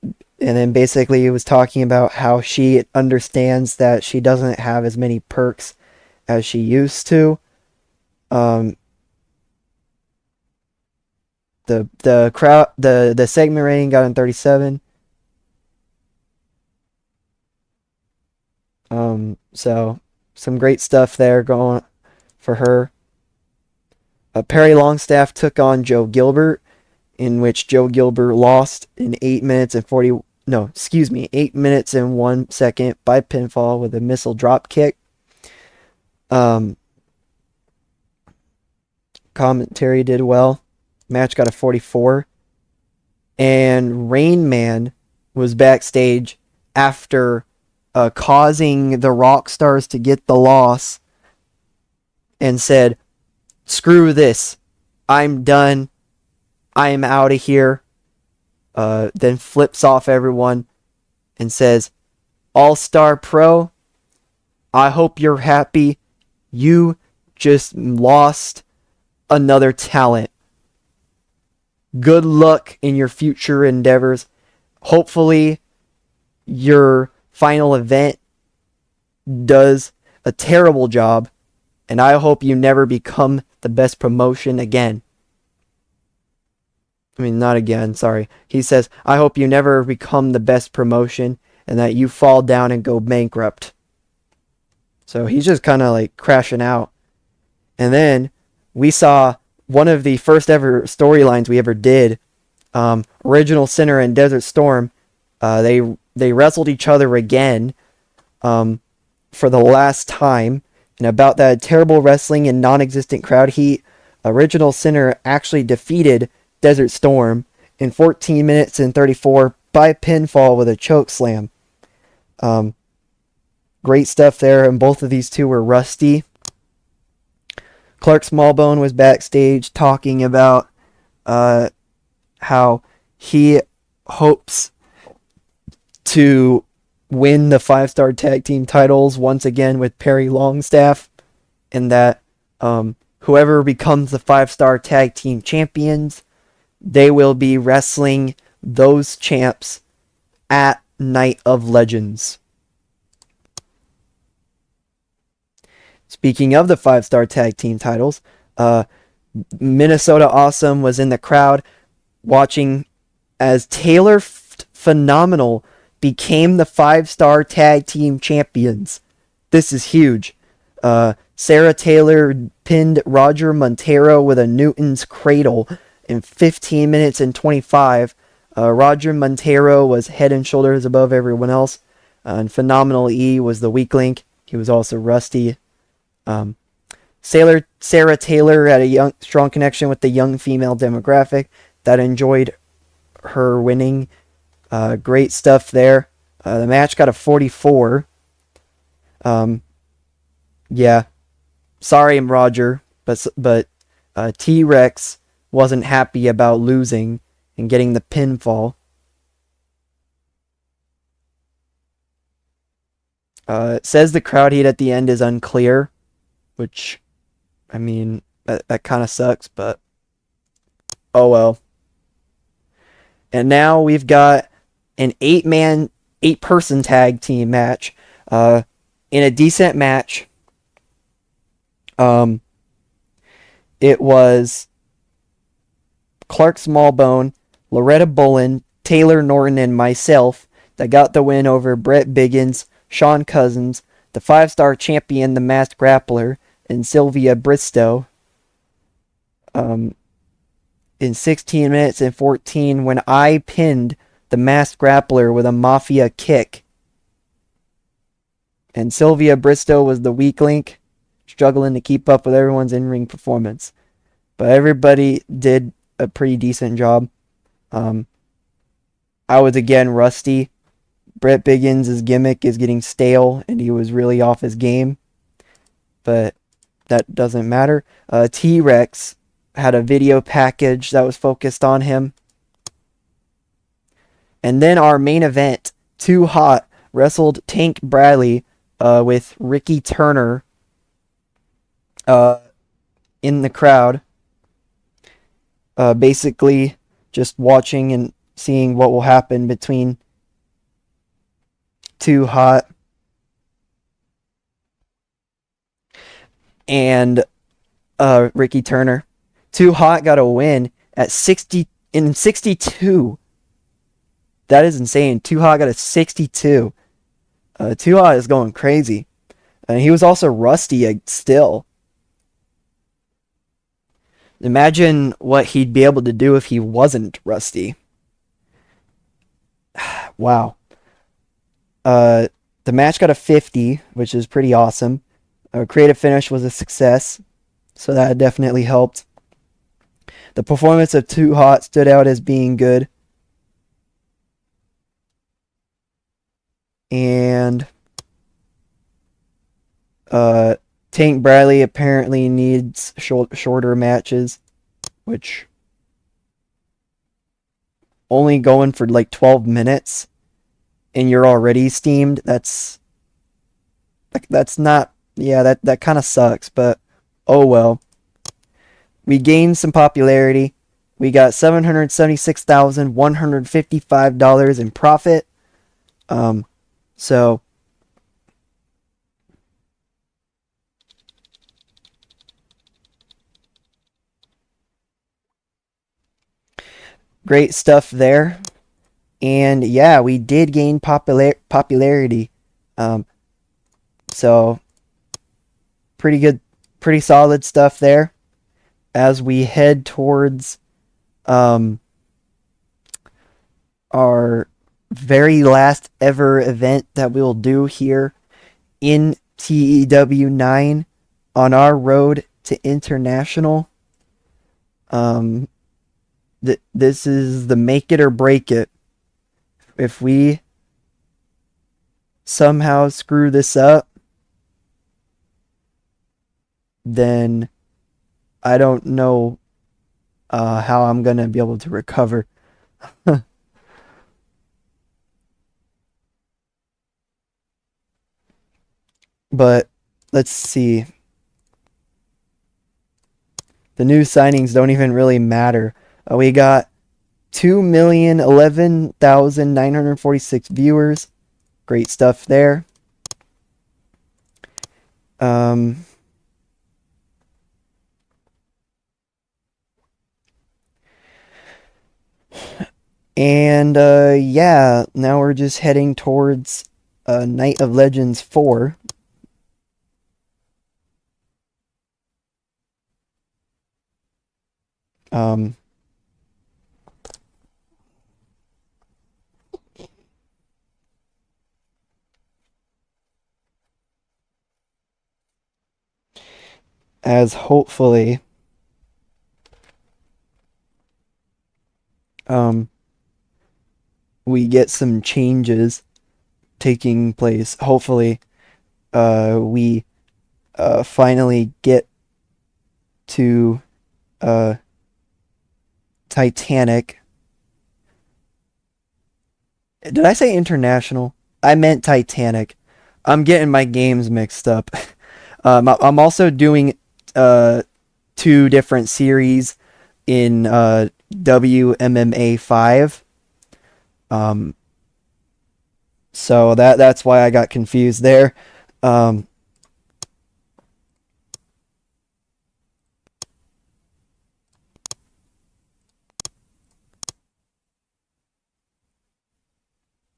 Speaker 1: and then basically he was talking about how she understands that she doesn't have as many perks as she used to. The crowd, the segment rating got in 37. So some great stuff there going for her. Perry Longstaff took on Joe Gilbert, in which Joe Gilbert lost in 8 minutes and 8 minutes and 1 second by pinfall with a missile drop kick. Commentary did well. Match got a 44. And Rain Man was backstage after causing the Rock Stars to get the loss and said, "Screw this. I'm done. I'm out of here." Then flips off everyone and says, "All-Star Pro, I hope you're happy. You just lost another talent. Good luck in your future endeavors. Hopefully your final event does a terrible job, and I hope you never become the best promotion again." I mean, not again, sorry. He says, I hope you never become the best promotion and that you fall down and go bankrupt. So he's just kind of like crashing out. And then we saw one of the first ever storylines we ever did. Original Sinner and Desert Storm. They wrestled each other again for the last time. And about that terrible wrestling and non-existent crowd heat, Original Sinner actually defeated Desert Storm in 14 minutes and 34 by pinfall with a choke slam. Great stuff there, and both of these two were rusty. Clark Smallbone was backstage talking about how he hopes to win the 5-star tag team titles once again with Perry Longstaff, and that whoever becomes the 5-star tag team champions, they will be wrestling those champs at Night of Legends. Speaking of the 5-star tag team titles, Minnesota Awesome was in the crowd watching as Taylor Phenomenal became the 5-star tag team champions. This is huge. Sarah Taylor pinned Roger Montero with a Newton's Cradle in 15 minutes and 25. Roger Montero was head and shoulders above everyone else. And Phenomenal E was the weak link. He was also rusty. Sarah Taylor had a strong connection with the young female demographic that enjoyed her winning. Great stuff there. The match got a 44. Yeah. Sorry, Roger, but T-Rex wasn't happy about losing and getting the pinfall. It says the crowd heat at the end is unclear, which, I mean, that kind of sucks, but oh well. And now we've got an 8-person tag team match. In a decent match. It was Clark Smallbone, Loretta Bullen, Taylor Norton, and myself that got the win over Brett Biggins, Sean Cousins, the 5-star champion, the Masked Grappler, and Sylvia Bristow. In 16 minutes and 14 when I pinned the Masked Grappler with a Mafia kick. And Sylvia Bristow was the weak link, struggling to keep up with everyone's in-ring performance. But everybody did a pretty decent job. I was again rusty. Brett Biggins' gimmick is getting stale, and he was really off his game. But that doesn't matter. T-Rex had a video package that was focused on him. And then our main event, Too Hot, wrestled Tank Bradley with Ricky Turner in the crowd. Basically, just watching and seeing what will happen between Too Hot and Ricky Turner. Too Hot got a win at 62. That is insane. Too Hot got a 62. Too Hot is going crazy. And he was also rusty still. Imagine what he'd be able to do if he wasn't rusty. Wow. The match got a 50, which is pretty awesome. Creative finish was a success, so that definitely helped. The performance of Too Hot stood out as being good. And Tank Bradley apparently needs shorter matches, which only going for like 12 minutes and you're already steamed. That's not, yeah, that kind of sucks, but oh well. We gained some popularity. We got $776,155 in profit. So great stuff there. And yeah, we did gain popularity. Um, so pretty good, pretty solid stuff there. As we head towards um, our very last ever event that we'll do here in TEW 9 on our road to international. This is the make it or break it. If we somehow screw this up, then I don't know how I'm going to be able to recover. But let's see. The new signings don't even really matter. We got 2,011,946 viewers. Great stuff there. Um, and yeah, now we're just heading towards Night of Legends 4. Um, as hopefully um, we get some changes taking place. Hopefully, we finally get to Titanic. Did I say international? I meant Titanic. I'm getting my games mixed up. I'm also doing uh, two different series in WMMA 5. Um, so that's why I got confused there. Um,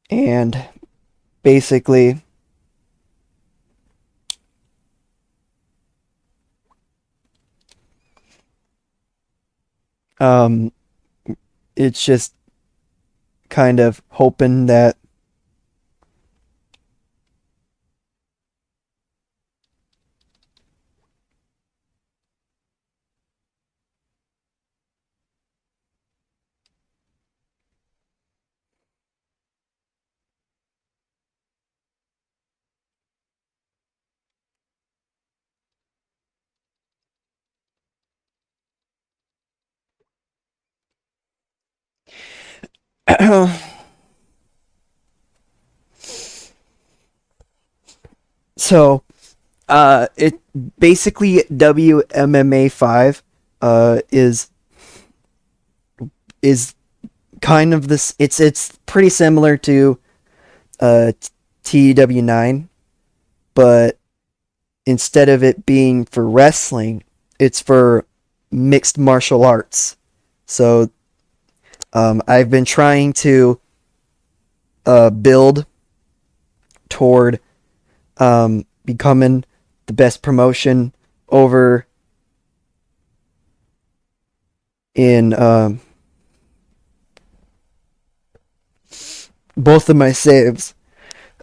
Speaker 1: and basically, um, it's just kind of hoping that so it basically WMMA 5 is kind of this. It's pretty similar to uh, TW9, but instead of it being for wrestling, it's for mixed martial arts. So I've been trying to build toward becoming the best promotion over in both of my saves.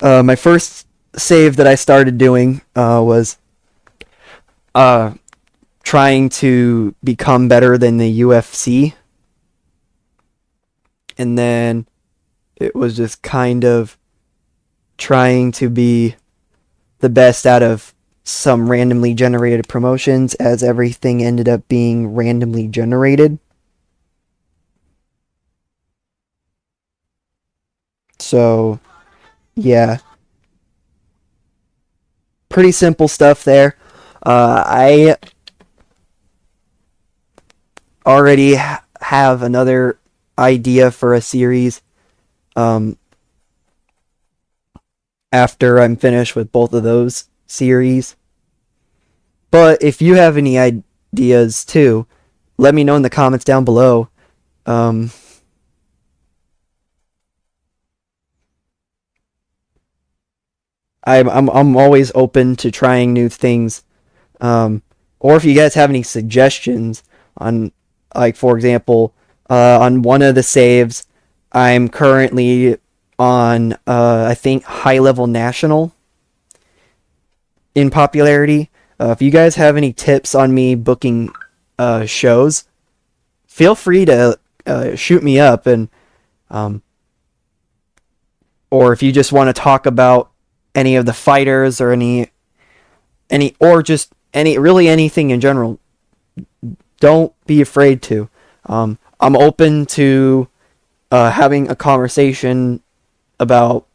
Speaker 1: My first save that I started doing was uh, trying to become better than the UFC. And then it was just kind of trying to be the best out of some randomly generated promotions, as everything ended up being randomly generated. So, yeah, pretty simple stuff there. I already have another idea for a series um, after I'm finished with both of those series. But if you have any ideas too, let me know in the comments down below. Um, I'm always open to trying new things. Or if you guys have any suggestions on, like, for example, on one of the saves, I'm currently on, I think, high level national in popularity. If you guys have any tips on me booking shows, feel free to shoot me up, and um, or if you just want to talk about any of the fighters or any or just any really anything in general, don't be afraid to. I'm open to having a conversation about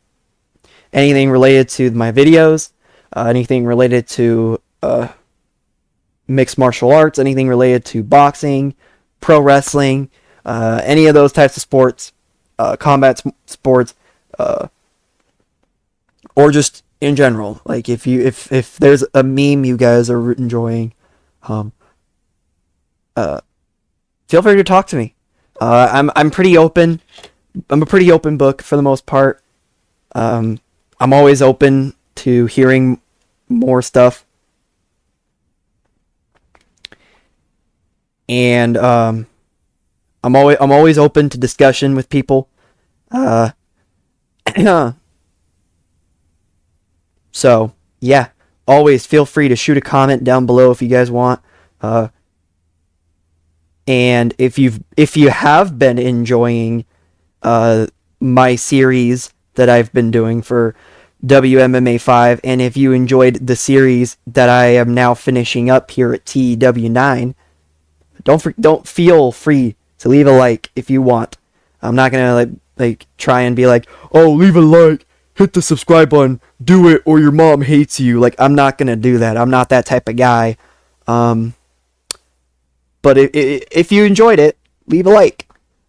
Speaker 1: anything related to my videos, anything related to mixed martial arts, anything related to boxing, pro wrestling, any of those types of sports, combat sports, uh, or just in general. Like if there's a meme you guys are enjoying, um, uh, feel free to talk to me. I'm pretty open. I'm a pretty open book for the most part. I'm always open to hearing more stuff, and I'm always open to discussion with people. Uh, so yeah, always feel free to shoot a comment down below if you guys want. And if you have been enjoying my series that I've been doing for WMMA 5, and if you enjoyed the series that I am now finishing up here at TEW 9, don't feel free to leave a like if you want. I'm not gonna like try and be like, oh, leave a like, hit the subscribe button, do it, or your mom hates you. Like, I'm not gonna do that. I'm not that type of guy. But if you enjoyed it, leave a like.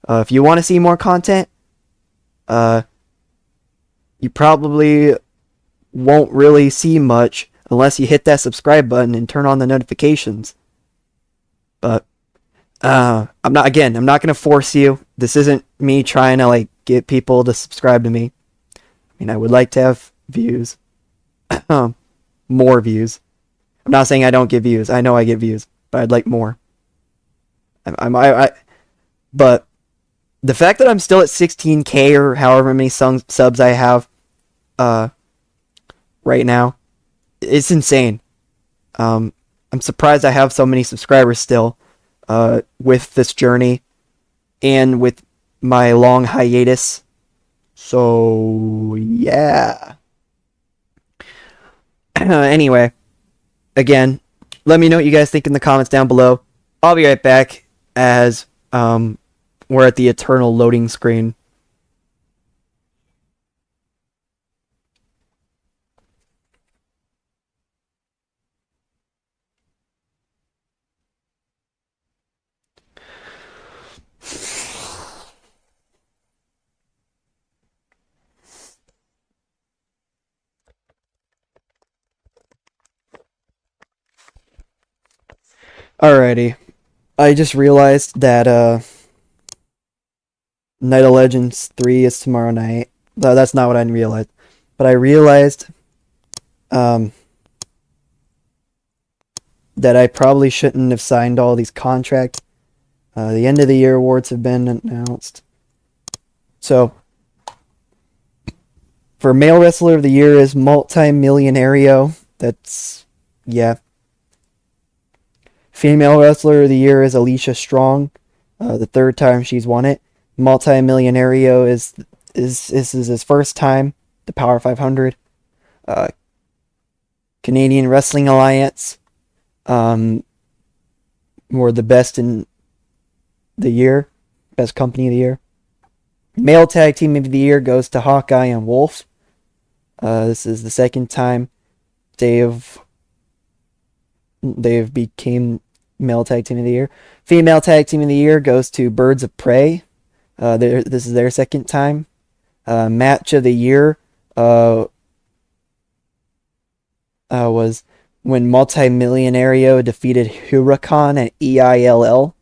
Speaker 1: If you want to see more content, you probably won't really see much unless you hit that subscribe button and turn on the notifications. But I'm not gonna force you. This isn't me trying to like get people to subscribe to me. I mean, I would like to have views, more views. I'm not saying I don't get views. I know I get views, but I'd like more. But the fact that I'm still at 16K or however many subs I have, right now, it's insane. I'm surprised I have so many subscribers still, with this journey, and with my long hiatus. So yeah. Anyway, again, let me know what you guys think in the comments down below. I'll be right back as we're at the eternal loading screen. Alrighty. I just realized that Night of Legends 3 is tomorrow night. No, that's not what I realized. But I realized that I probably shouldn't have signed all these contracts. The end of the year awards have been announced. So, for Male Wrestler of the Year is Multimillionario. That's, yeah. Female Wrestler of the Year is Alicia Strong. The third time she's won it. Multimillionario is his first time. The Power 500. Canadian Wrestling Alliance. Were the best in the year. Best company of the year. Male Tag Team of the Year goes to Hawkeye and Wolf. This is the second time they've became Male Tag Team of the Year. Female Tag Team of the Year goes to Birds of Prey. This is their second time. Match of the Year was when Multimillionario defeated Huracan at EILL.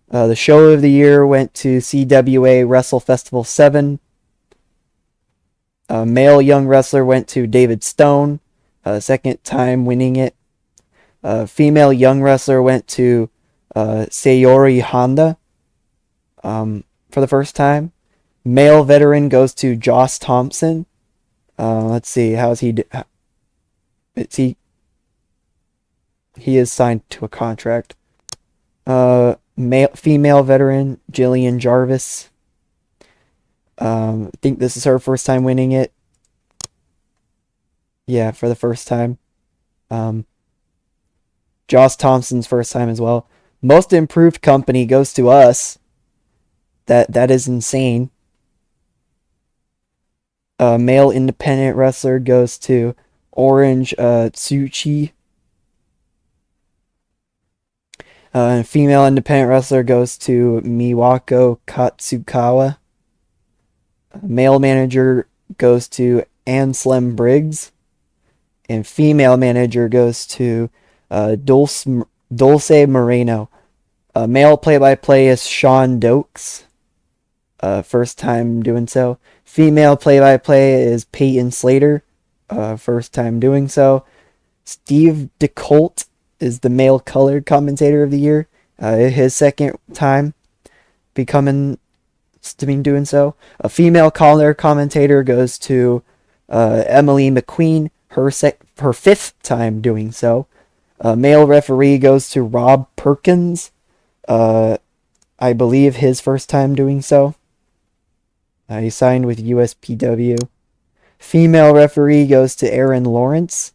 Speaker 1: The Show of the Year went to CWA Wrestle Festival 7. Male young wrestler went to David Stone, second time winning it. Female young wrestler went to Sayori Honda for the first time. Male veteran goes to Joss Thompson. Let's see, how's he? Is he is signed to a contract. Female veteran Jillian Jarvis. I think this is her first time winning it. Yeah, for the first time. Joss Thompson's first time as well. Most improved company goes to us. That is insane. Male independent wrestler goes to Orange Tsuchi. Female independent wrestler goes to Miwako Katsukawa. Male manager goes to Anselm Briggs. And female manager goes to Dulce Moreno. Male play-by-play is Sean Dokes. First time doing so. Female play-by-play is Peyton Slater. First time doing so. Steve DeColt is the male color commentator of the year. His second time doing so. A female color commentator goes to Emily McQueen. Her fifth time doing so. Male referee goes to Rob Perkins. I believe his first time doing so. He signed with USPW. Female referee goes to Erin Lawrence.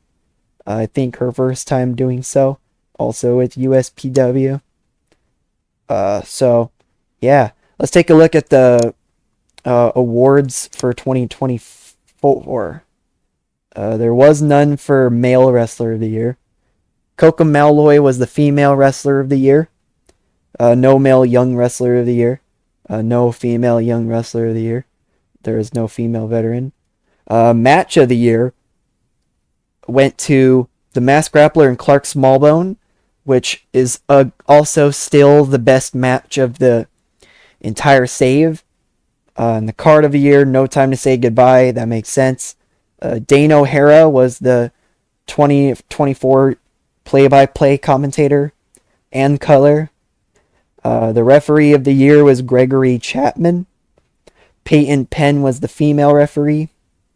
Speaker 1: I think her first time doing so. Also with USPW. So, yeah. Let's take a look at the awards for 2024. There was none for male wrestler of the year. Coco Malloy was the female wrestler of the year. No male young wrestler of the year. No female young wrestler of the year. There is no female veteran. Match of the year went to the Masked Grappler and Clark Smallbone, which is also still the best match of the entire save. And the card of the year, No Time to Say Goodbye. That makes sense. Dane O'Hara was the 2024 play-by-play commentator and color. The referee of the year was Gregory Chapman. Peyton Penn was the female referee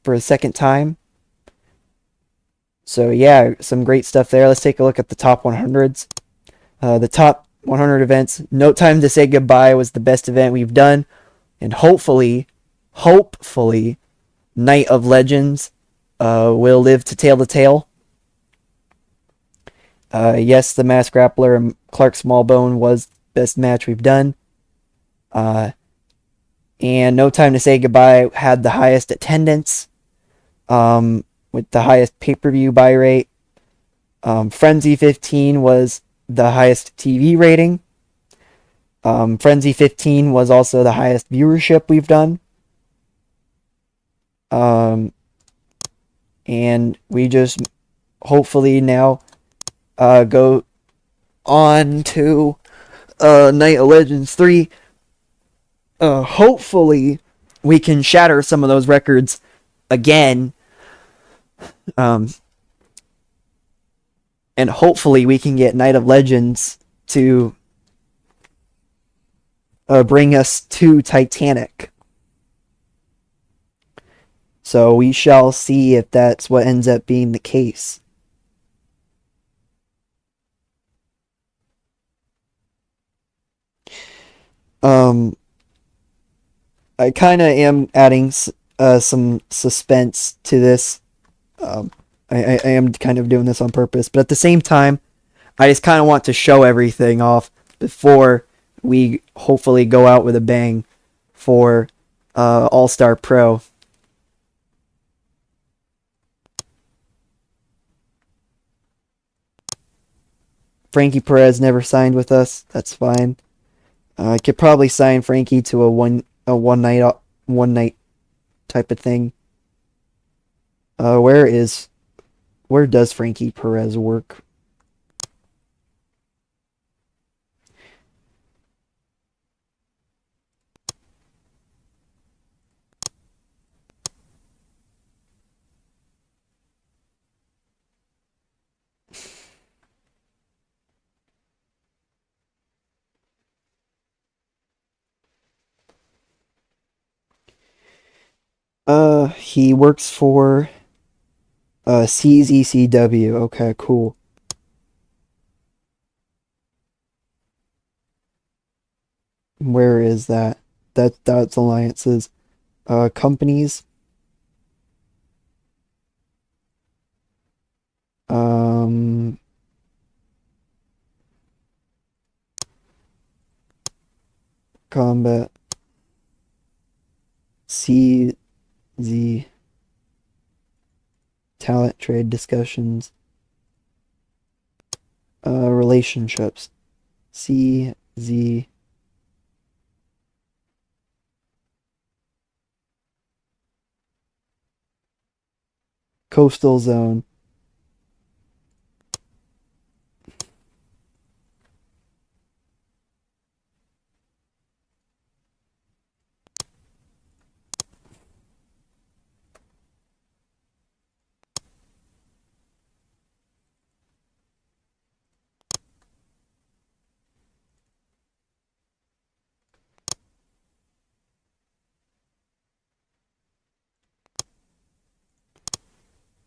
Speaker 1: for a second time. So yeah, some great stuff there. Let's take a look at the top 100s. The top 100 events. No Time to Say Goodbye was the best event we've done. And hopefully, Night of Legends will live to tell the tale. Yes, the Masked Grappler and Clark Smallbone was the best match we've done. And No Time to Say Goodbye had the highest attendance, with the highest pay-per-view buy rate. Frenzy 15 was the highest TV rating. Frenzy 15 was also the highest viewership we've done. And we just hopefully now go on to Night of Legends 3. Hopefully we can shatter some of those records again. And hopefully we can get Night of Legends to bring us to Titanic. So we shall see if that's what ends up being the case. I kind of am adding some suspense to this. I am kind of doing this on purpose, but at the same time, I just kind of want to show everything off before we hopefully go out with a bang for All-Star Pro. Frankie Perez never signed with us. That's fine. I could probably sign Frankie to a one night type of thing. Where does Frankie Perez work? He works for CZCW. Okay, cool. Where is that? That's alliances. Companies. Um, Combat. CZ. Talent trade discussions. Relationships. CZ. Coastal zone.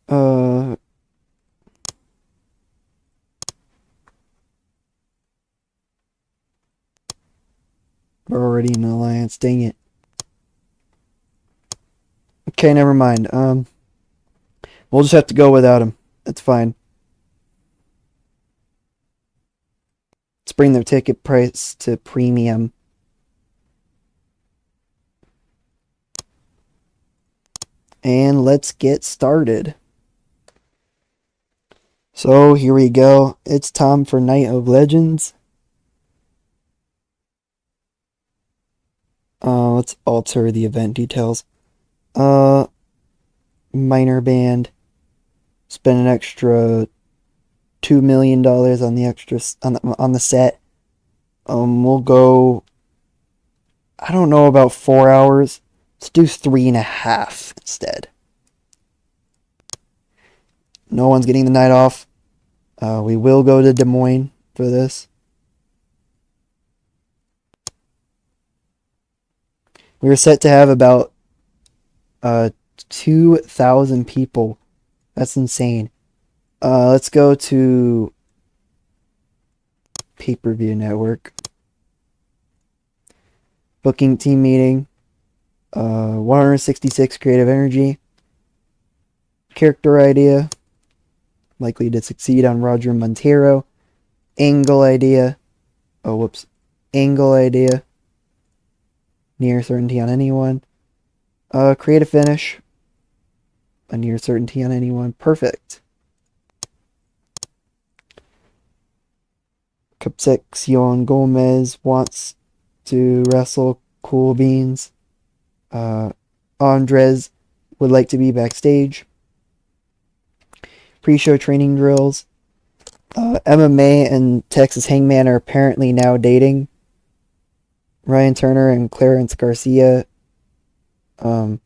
Speaker 1: Uh, we're already in an alliance. Dang it. Okay, never mind. We'll just have to go without him. That's fine. Let's bring their ticket price to premium. And let's get started. So here we go. It's time for Night of Legends. Let's alter the event details. Uh, Minor band. Spend an extra $2 million on the extra on the set. We'll go. I don't know about 4 hours. Let's do 3.5 instead. No one's getting the night off. We will go to Des Moines for this. We were set to have about 2,000 people. That's insane. Let's go to pay-per-view network. Booking team meeting. 166 creative energy. Character idea. Likely to succeed on Roger Montero. Angle idea. Oh, whoops. Angle idea. Near certainty on anyone. Creative finish. A near certainty on anyone. Perfect. Concepcion Gomez wants to wrestle Cool Beans. Andres would like to be backstage. Pre-show training drills. MMA and Texas Hangman are apparently now dating. Ryan Turner and Clarence Garcia got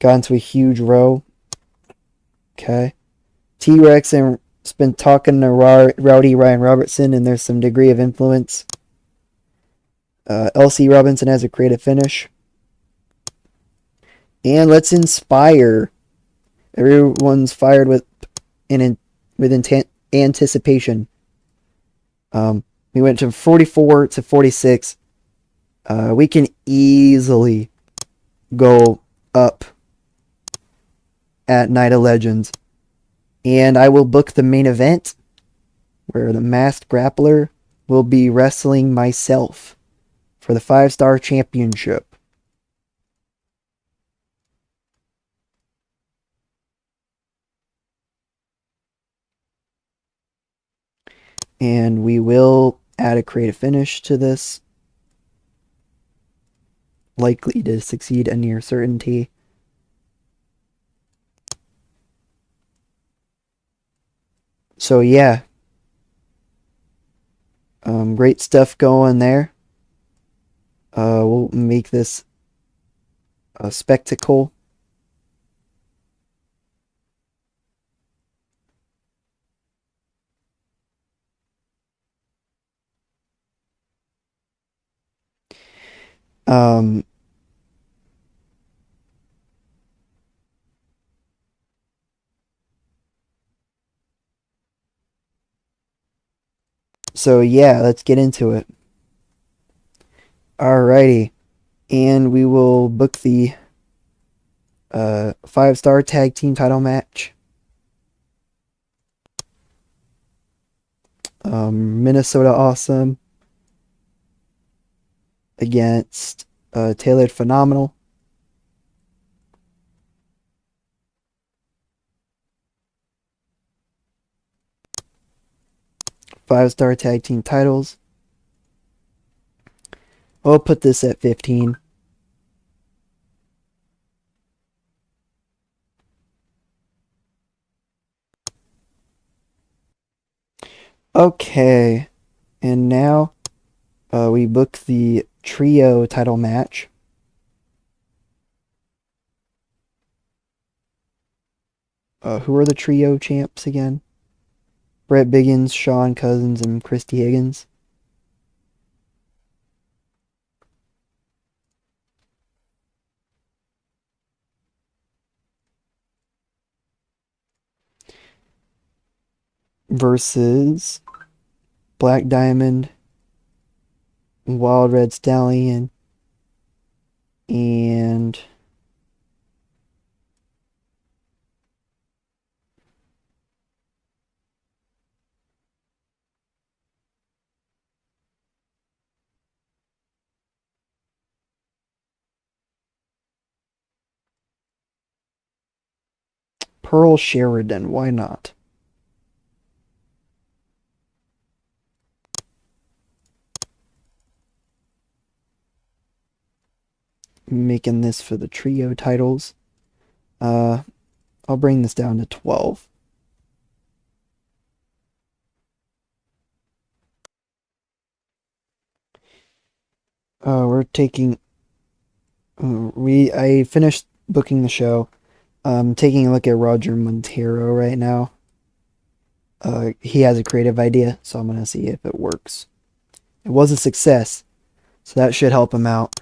Speaker 1: into a huge row. Okay. T-Rex and has been talking to Rowdy Ryan Robertson, and there's some degree of influence. LC Robinson has a creative finish. And let's inspire. Everyone's fired with anticipation. We went from 44 to 46. We can easily go up at Night of Legends. And I will book the main event where the masked grappler will be wrestling myself for the 5-star championship. And we will add a creative finish to this. Likely to succeed a near certainty. So yeah. Great stuff going there. We'll make this a spectacle. Um, So yeah, let's get into it. Alrighty. And we will book the 5-star tag team title match. Minnesota Awesome against Tailored Phenomenal. Five-star tag team titles. We'll put this at 15. Okay, and now we book the trio title match. Who are the trio champs again? Brett Biggins, Shawn Cousins, and Christy Higgins. Versus Black Diamond, Wild Red Stallion, and Pearl Sheridan. Why not? Making this for the trio titles. I'll bring this down to 12. We're taking. I finished booking the show. Taking a look at Roger Montero right now. He has a creative idea, so I'm gonna see if it works. It was a success, so that should help him out.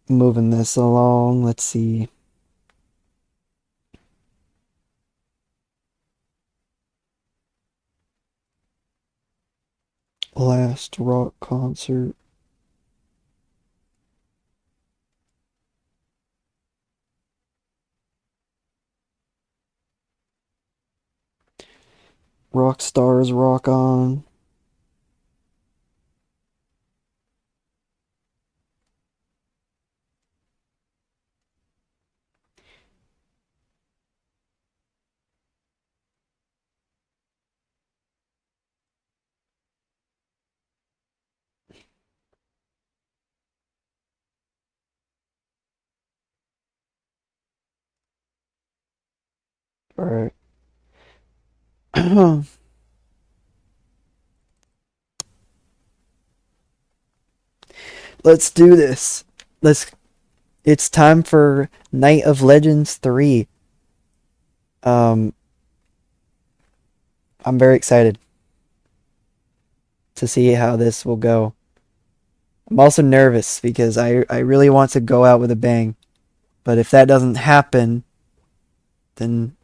Speaker 1: Moving this along. Let's see. Last rock concert. Rock stars rock on. All right. Let's do this. It's time for Night of Legends 3. I'm very excited to see how this will go. I'm also nervous because I really want to go out with a bang. But if that doesn't happen, then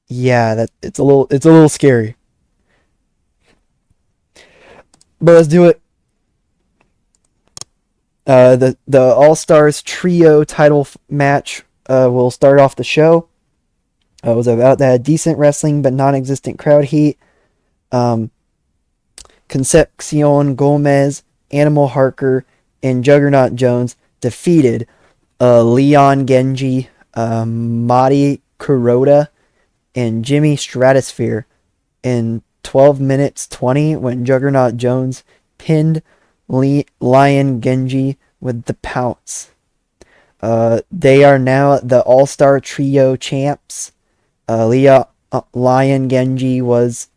Speaker 1: yeah, that it's a little scary. But let's do it. The All Stars Trio title match will start off the show. It was about that decent wrestling but non-existent crowd heat. Concepcion Gomez, Animal Harker, and Juggernaut Jones defeated Leon Genji, Madi Kuroda, and Jimmy Stratosphere in 12 minutes 20 when Juggernaut Jones pinned Lion Genji with the pounce. They are now the All-Star Trio champs. Lion Genji was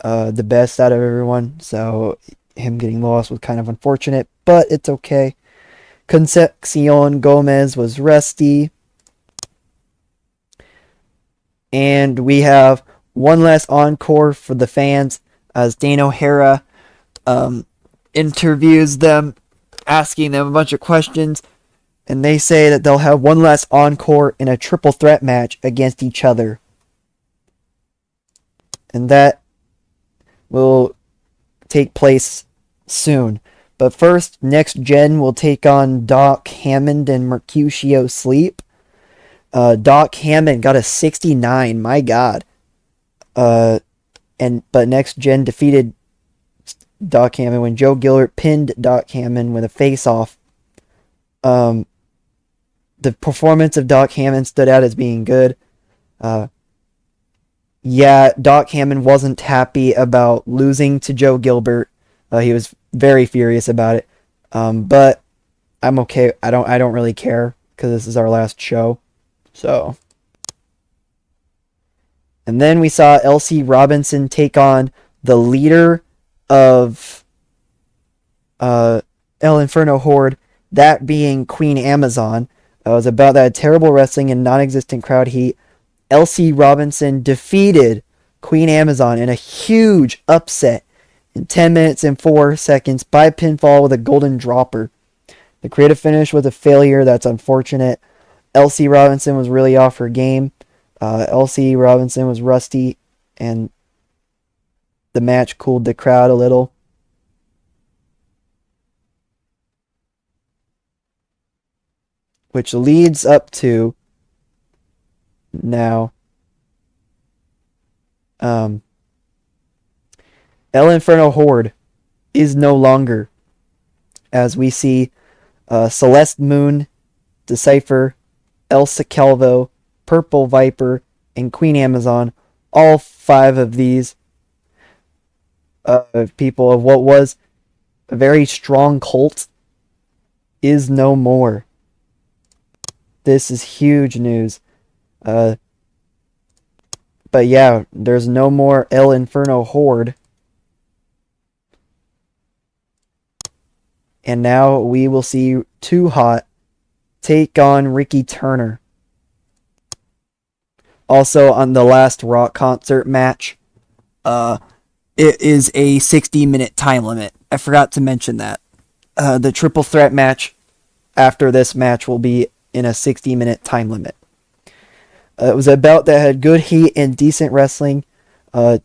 Speaker 1: the best out of everyone, so him getting lost was kind of unfortunate, but it's okay. Concepcion Gomez was rusty. And we have one last encore for the fans as Dane O'Hara interviews them, asking them a bunch of questions. And they say that they'll have one last encore in a triple threat match against each other. and that will take place soon. But first, Next Gen will take on Doc Hammond and Mercutio Sleep. Doc Hammond got a 69. My God. But Next Gen defeated Doc Hammond when Joe Gilbert pinned Doc Hammond with a face-off. The performance of Doc Hammond stood out as being good. Yeah, Doc Hammond wasn't happy about losing to Joe Gilbert. He was very furious about it. But I'm okay. I don't really care because this is our last show. So. And then we saw LC Robinson take on the leader of El Inferno Horde, that being Queen Amazon. It was about that terrible wrestling and non-existent crowd heat. LC Robinson defeated Queen Amazon in a huge upset in 10 minutes and 4 seconds by pinfall with a golden dropper. The creative finish was a failure. That's unfortunate. LC Robinson was really off her game. LC Robinson was rusty, and the match cooled the crowd a little. Which leads up to now El Inferno Horde is no longer, as we see Celeste Moon, Decipher, Elsa Calvo, Purple Viper, and Queen Amazon. All 5 of these people of what was a very strong cult is no more. This is huge news. But yeah, there's no more El Inferno Horde. And now we will see Too Hot take on Ricky Turner. Also on the last Rock concert match, it is a 60-minute time limit. I forgot to mention that. The triple threat match after this match will be in a 60-minute time limit. It was a bout that had good heat and decent wrestling.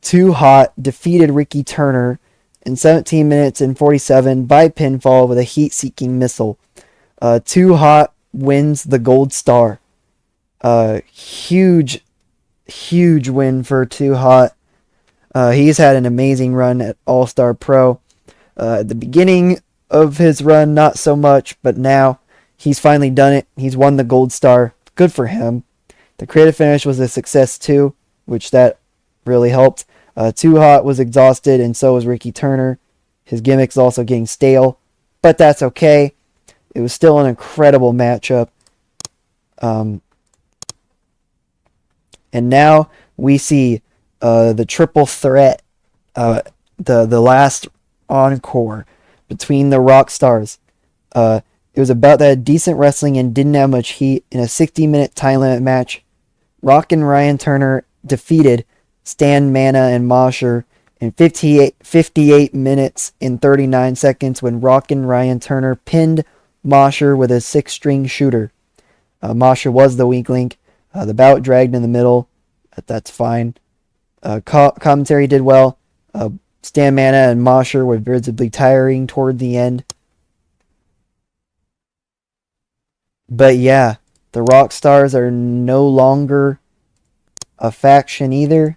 Speaker 1: Too Hot defeated Ricky Turner in 17 minutes and 47 by pinfall with a heat-seeking missile. Too Hot wins the Gold Star. Huge win for Too Hot. He's had an amazing run at All-Star Pro. At the beginning of his run, not so much, but now he's finally done it. He's won the Gold Star. Good for him. The creative finish was a success too, which that really helped. Too Hot was exhausted, and so was Ricky Turner. His gimmick's also getting stale, but that's okay. It was still an incredible matchup. And now we see the triple threat, the last encore between the Rock Stars. It was about that decent wrestling and didn't have much heat in a 60-minute time limit match. Rock and Ryan Turner defeated Stan Mana and Mosher in 58 minutes and 39 seconds when Rock and Ryan Turner pinned Mosher with a 6-string shooter. Mosher was the weak link. The bout dragged in the middle. That's fine. Commentary did well. Stan Mana and Mosher were visibly tiring toward the end. But yeah, the Rock Stars are no longer a faction either.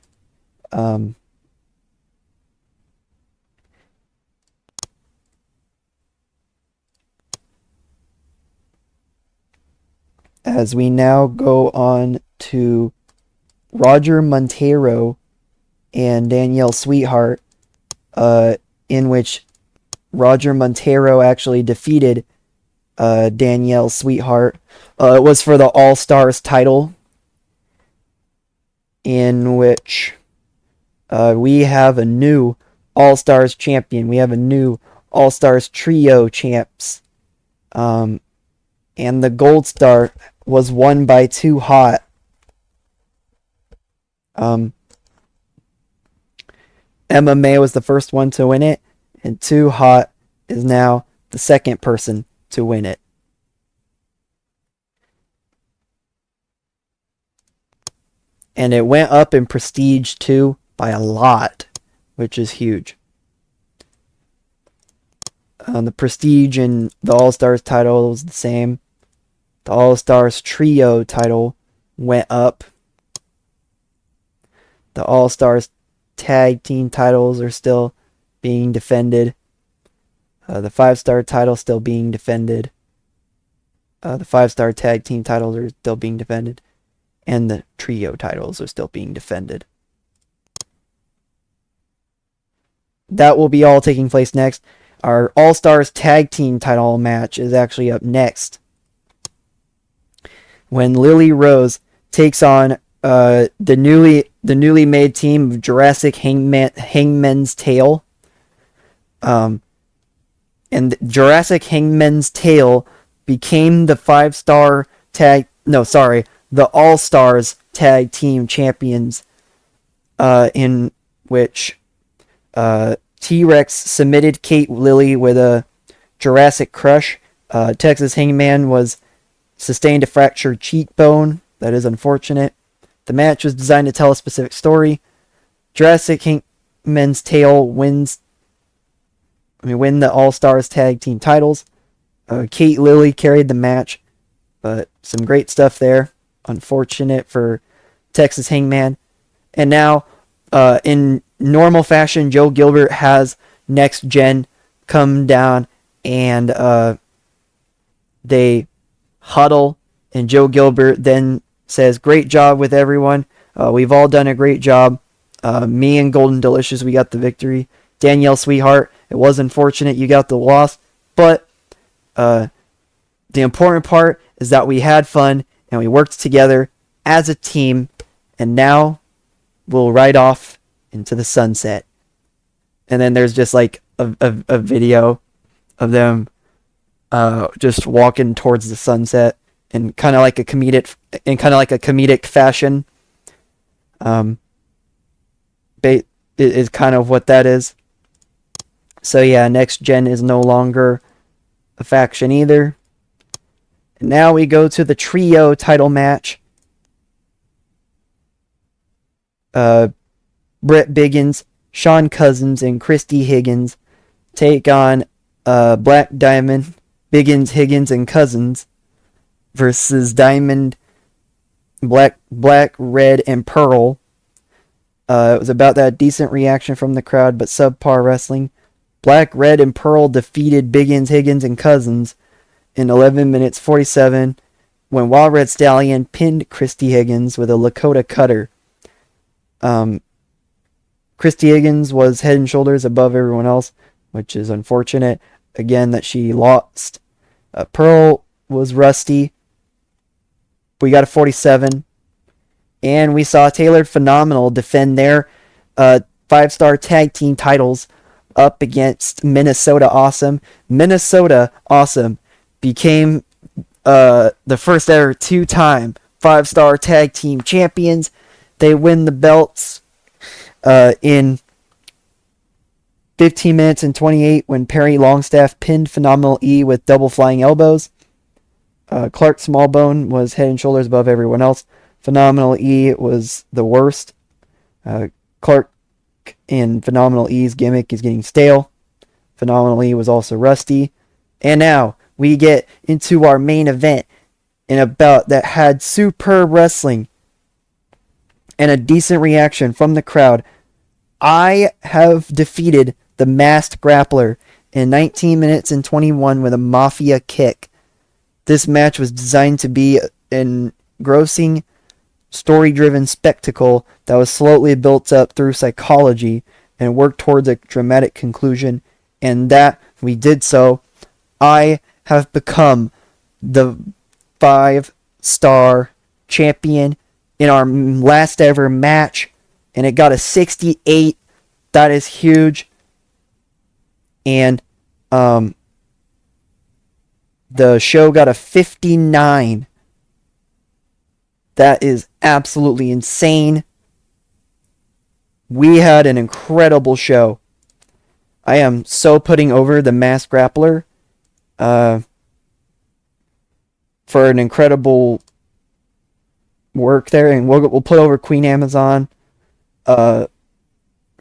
Speaker 1: As we now go on to Roger Montero and Danielle Sweetheart, in which Roger Montero actually defeated Danielle Sweetheart. It was for the All Stars title, in which we have a new All Stars champion. We have a new All Stars trio champs. And the Gold Star was won by Too Hot. MMA was the first one to win it, and Too Hot is now the second person to win it. And it went up in prestige too. by a lot, which is huge. The Prestige and the All-Stars title was the same. The All-Stars Trio title went up. The All-Stars Tag Team titles are still being defended. The 5-star title still being defended. The 5-star Tag Team titles are still being defended. And the Trio titles are still being defended. That will be all taking place next. Our All-Stars Tag Team title match is actually up next, when Lily Rose takes on the newly made team of Jurassic Hangman's Tail. And Jurassic Hangman's Tail became the the All-Stars Tag Team Champions, in which T-Rex submitted Kate Lily with a Jurassic Crush. Texas Hangman sustained a fractured cheekbone. That is unfortunate. The match was designed to tell a specific story. Jurassic Hangman's Tail win the All-Stars Tag Team titles. Kate Lily carried the match, but some great stuff there. Unfortunate for Texas Hangman. And now, in normal fashion, Joe Gilbert has Next Gen come down, and they huddle, and Joe Gilbert then says, "Great job with everyone. We've all done a great job. Me and Golden Delicious, we got the victory. Danielle Sweetheart, it was unfortunate you got the loss, but the important part is that we had fun and we worked together as a team, and now we'll ride off into the sunset." And then there's just like a video of them just walking towards the sunset in kind of like a comedic fashion. Is kind of what that is. So yeah, Next Gen is no longer a faction either. And now we go to the Trio title match. Brett Biggins, Sean Cousins, and Christy Higgins take on Black Diamond, Biggins, Higgins, and Cousins versus Diamond, Black, Red, and Pearl. It was about that decent reaction from the crowd, but subpar wrestling. Black, Red, and Pearl defeated Biggins, Higgins, and Cousins in 11 minutes 47 when Wild Red Stallion pinned Christy Higgins with a Lakota Cutter. Christy Higgins was head and shoulders above everyone else, which is unfortunate, again, that she lost. Pearl was rusty. We got a 47. And we saw Tailored Phenomenal defend their 5-star tag team titles up against Minnesota Awesome. Minnesota Awesome became the first ever 2-time 5-star tag team champions. They win the belts in 15 minutes and 28 when Perry Longstaff pinned Phenomenal E with double flying elbows. Clark Smallbone was head and shoulders above everyone else. Phenomenal E was the worst. Clark and Phenomenal E's gimmick is getting stale. Phenomenal E was also rusty. And now we get into our main event in a bout that had superb wrestling and a decent reaction from the crowd. I have defeated the Masked Grappler in 19 minutes and 21 with a Mafia kick. This match was designed to be an engrossing, story-driven spectacle that was slowly built up through psychology and worked towards a dramatic conclusion, and that we did so. I have become the 5-star champion in our last ever match, and it got a 68. That is huge. And the show got a 59. That is absolutely insane. We had an incredible show. I am so putting over the Masked Grappler for an incredible work there, and we'll put over Queen Amazon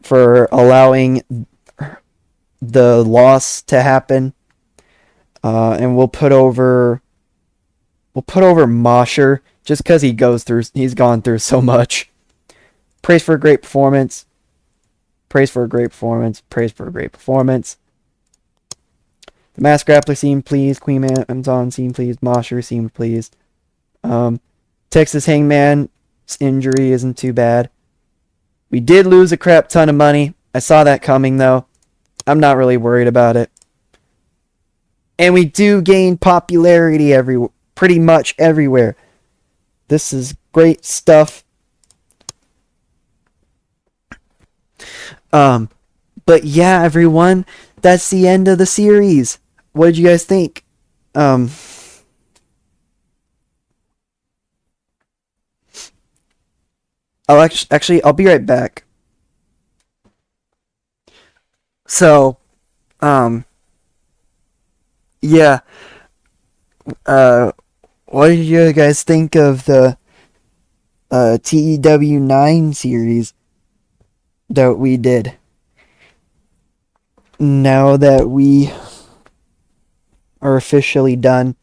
Speaker 1: for allowing the loss to happen. And we'll put over Mosher just because he's gone through so much. Praise for a great performance. Praise for a great performance. Praise for a great performance. The Masked Grappler seemed pleased. Queen Amazon seemed pleased. Mosher seemed pleased. Texas Hangman's injury isn't too bad. We did lose a crap ton of money. I saw that coming, though. I'm not really worried about it. And we do gain popularity pretty much everywhere. This is great stuff. But yeah, everyone, that's the end of the series. What did you guys think? I'll be right back. So, yeah. What did you guys think of the TEW 9 series that we did? Now that we are officially done.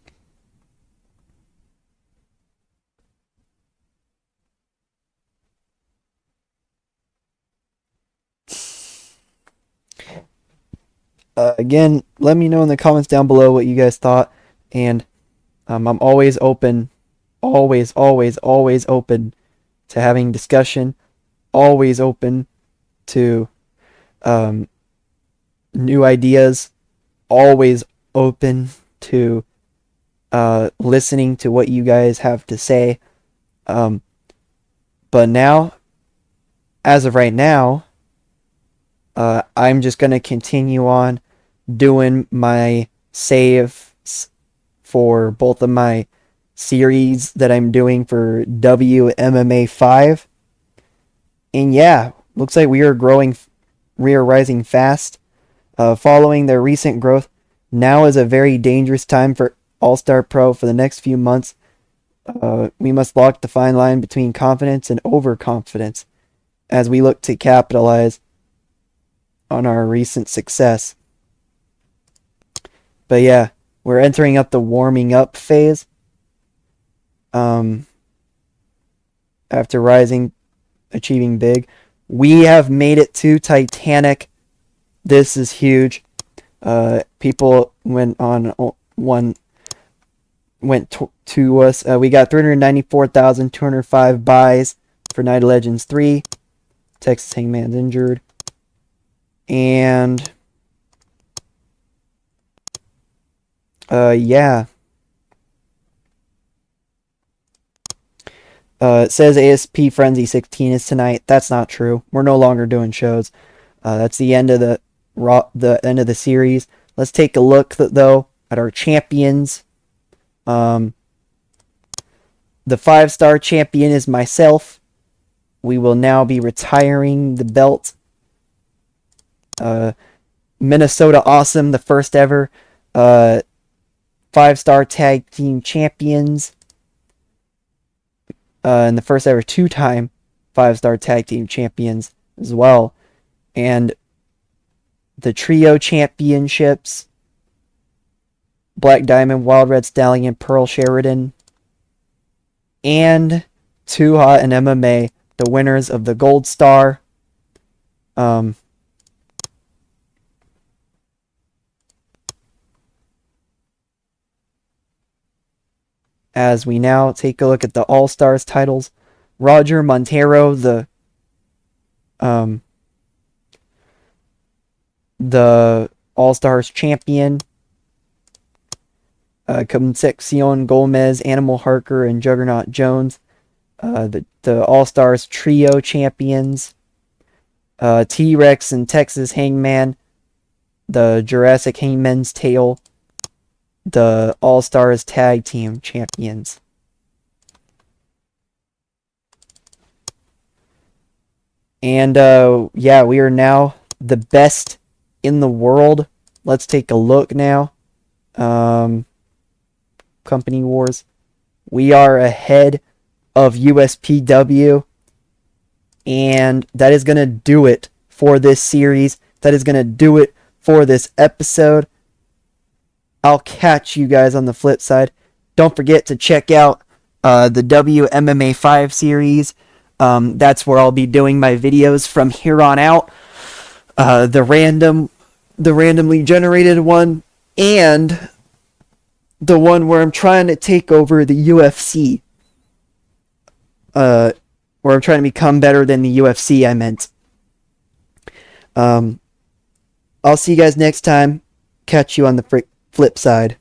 Speaker 1: Again, let me know in the comments down below what you guys thought, and I'm always open, always open to having discussion, always open to new ideas, always open to listening to what you guys have to say. But now, as of right now, I'm just going to continue on doing my saves for both of my series that I'm doing for WMMA 5. And yeah, looks like we are rising fast. Following their recent growth, now is a very dangerous time for All-Star Pro for the next few months. We must walk the fine line between confidence and overconfidence as we look to capitalize on our recent success. But yeah, we're entering up the warming up phase. After achieving big, we have made it to Titanic. This is huge. People went to us. We got 394,205 buys for Night of Legends 3. Texas Hangman's injured. And yeah. It says ASP Frenzy 16 is tonight. That's not true. We're no longer doing shows. That's the end of the end of the series. Let's take a look though at our champions. The 5-star champion is myself. We will now be retiring the belt. Minnesota Awesome, the first ever 5-star tag team champions. And the first ever 2-time 5-star tag team champions as well. And the trio championships, Black Diamond, Wild Red Stallion, Pearl Sheridan, and Too Hot and MMA, the winners of the Gold Star. As we now take a look at the All-Stars titles, Roger Montero, the All-Stars champion, Concepcion Gomez, Animal Harker, and Juggernaut Jones, the All-Stars trio champions, T-Rex and Texas Hangman, the Jurassic Hangman's Tail, the All-Stars tag team champions. And yeah, we are now the best in the world. Let's take a look now. Company Wars. We are ahead of USPW. And that is going to do it for this series. That is going to do it for this episode. I'll catch you guys on the flip side. Don't forget to check out the WMMA 5 series. That's where I'll be doing my videos from here on out. The randomly generated one, and the one where I'm trying to take over the UFC. Where I'm trying to become better than the UFC, I meant. I'll see you guys next time. Catch you on the flip side.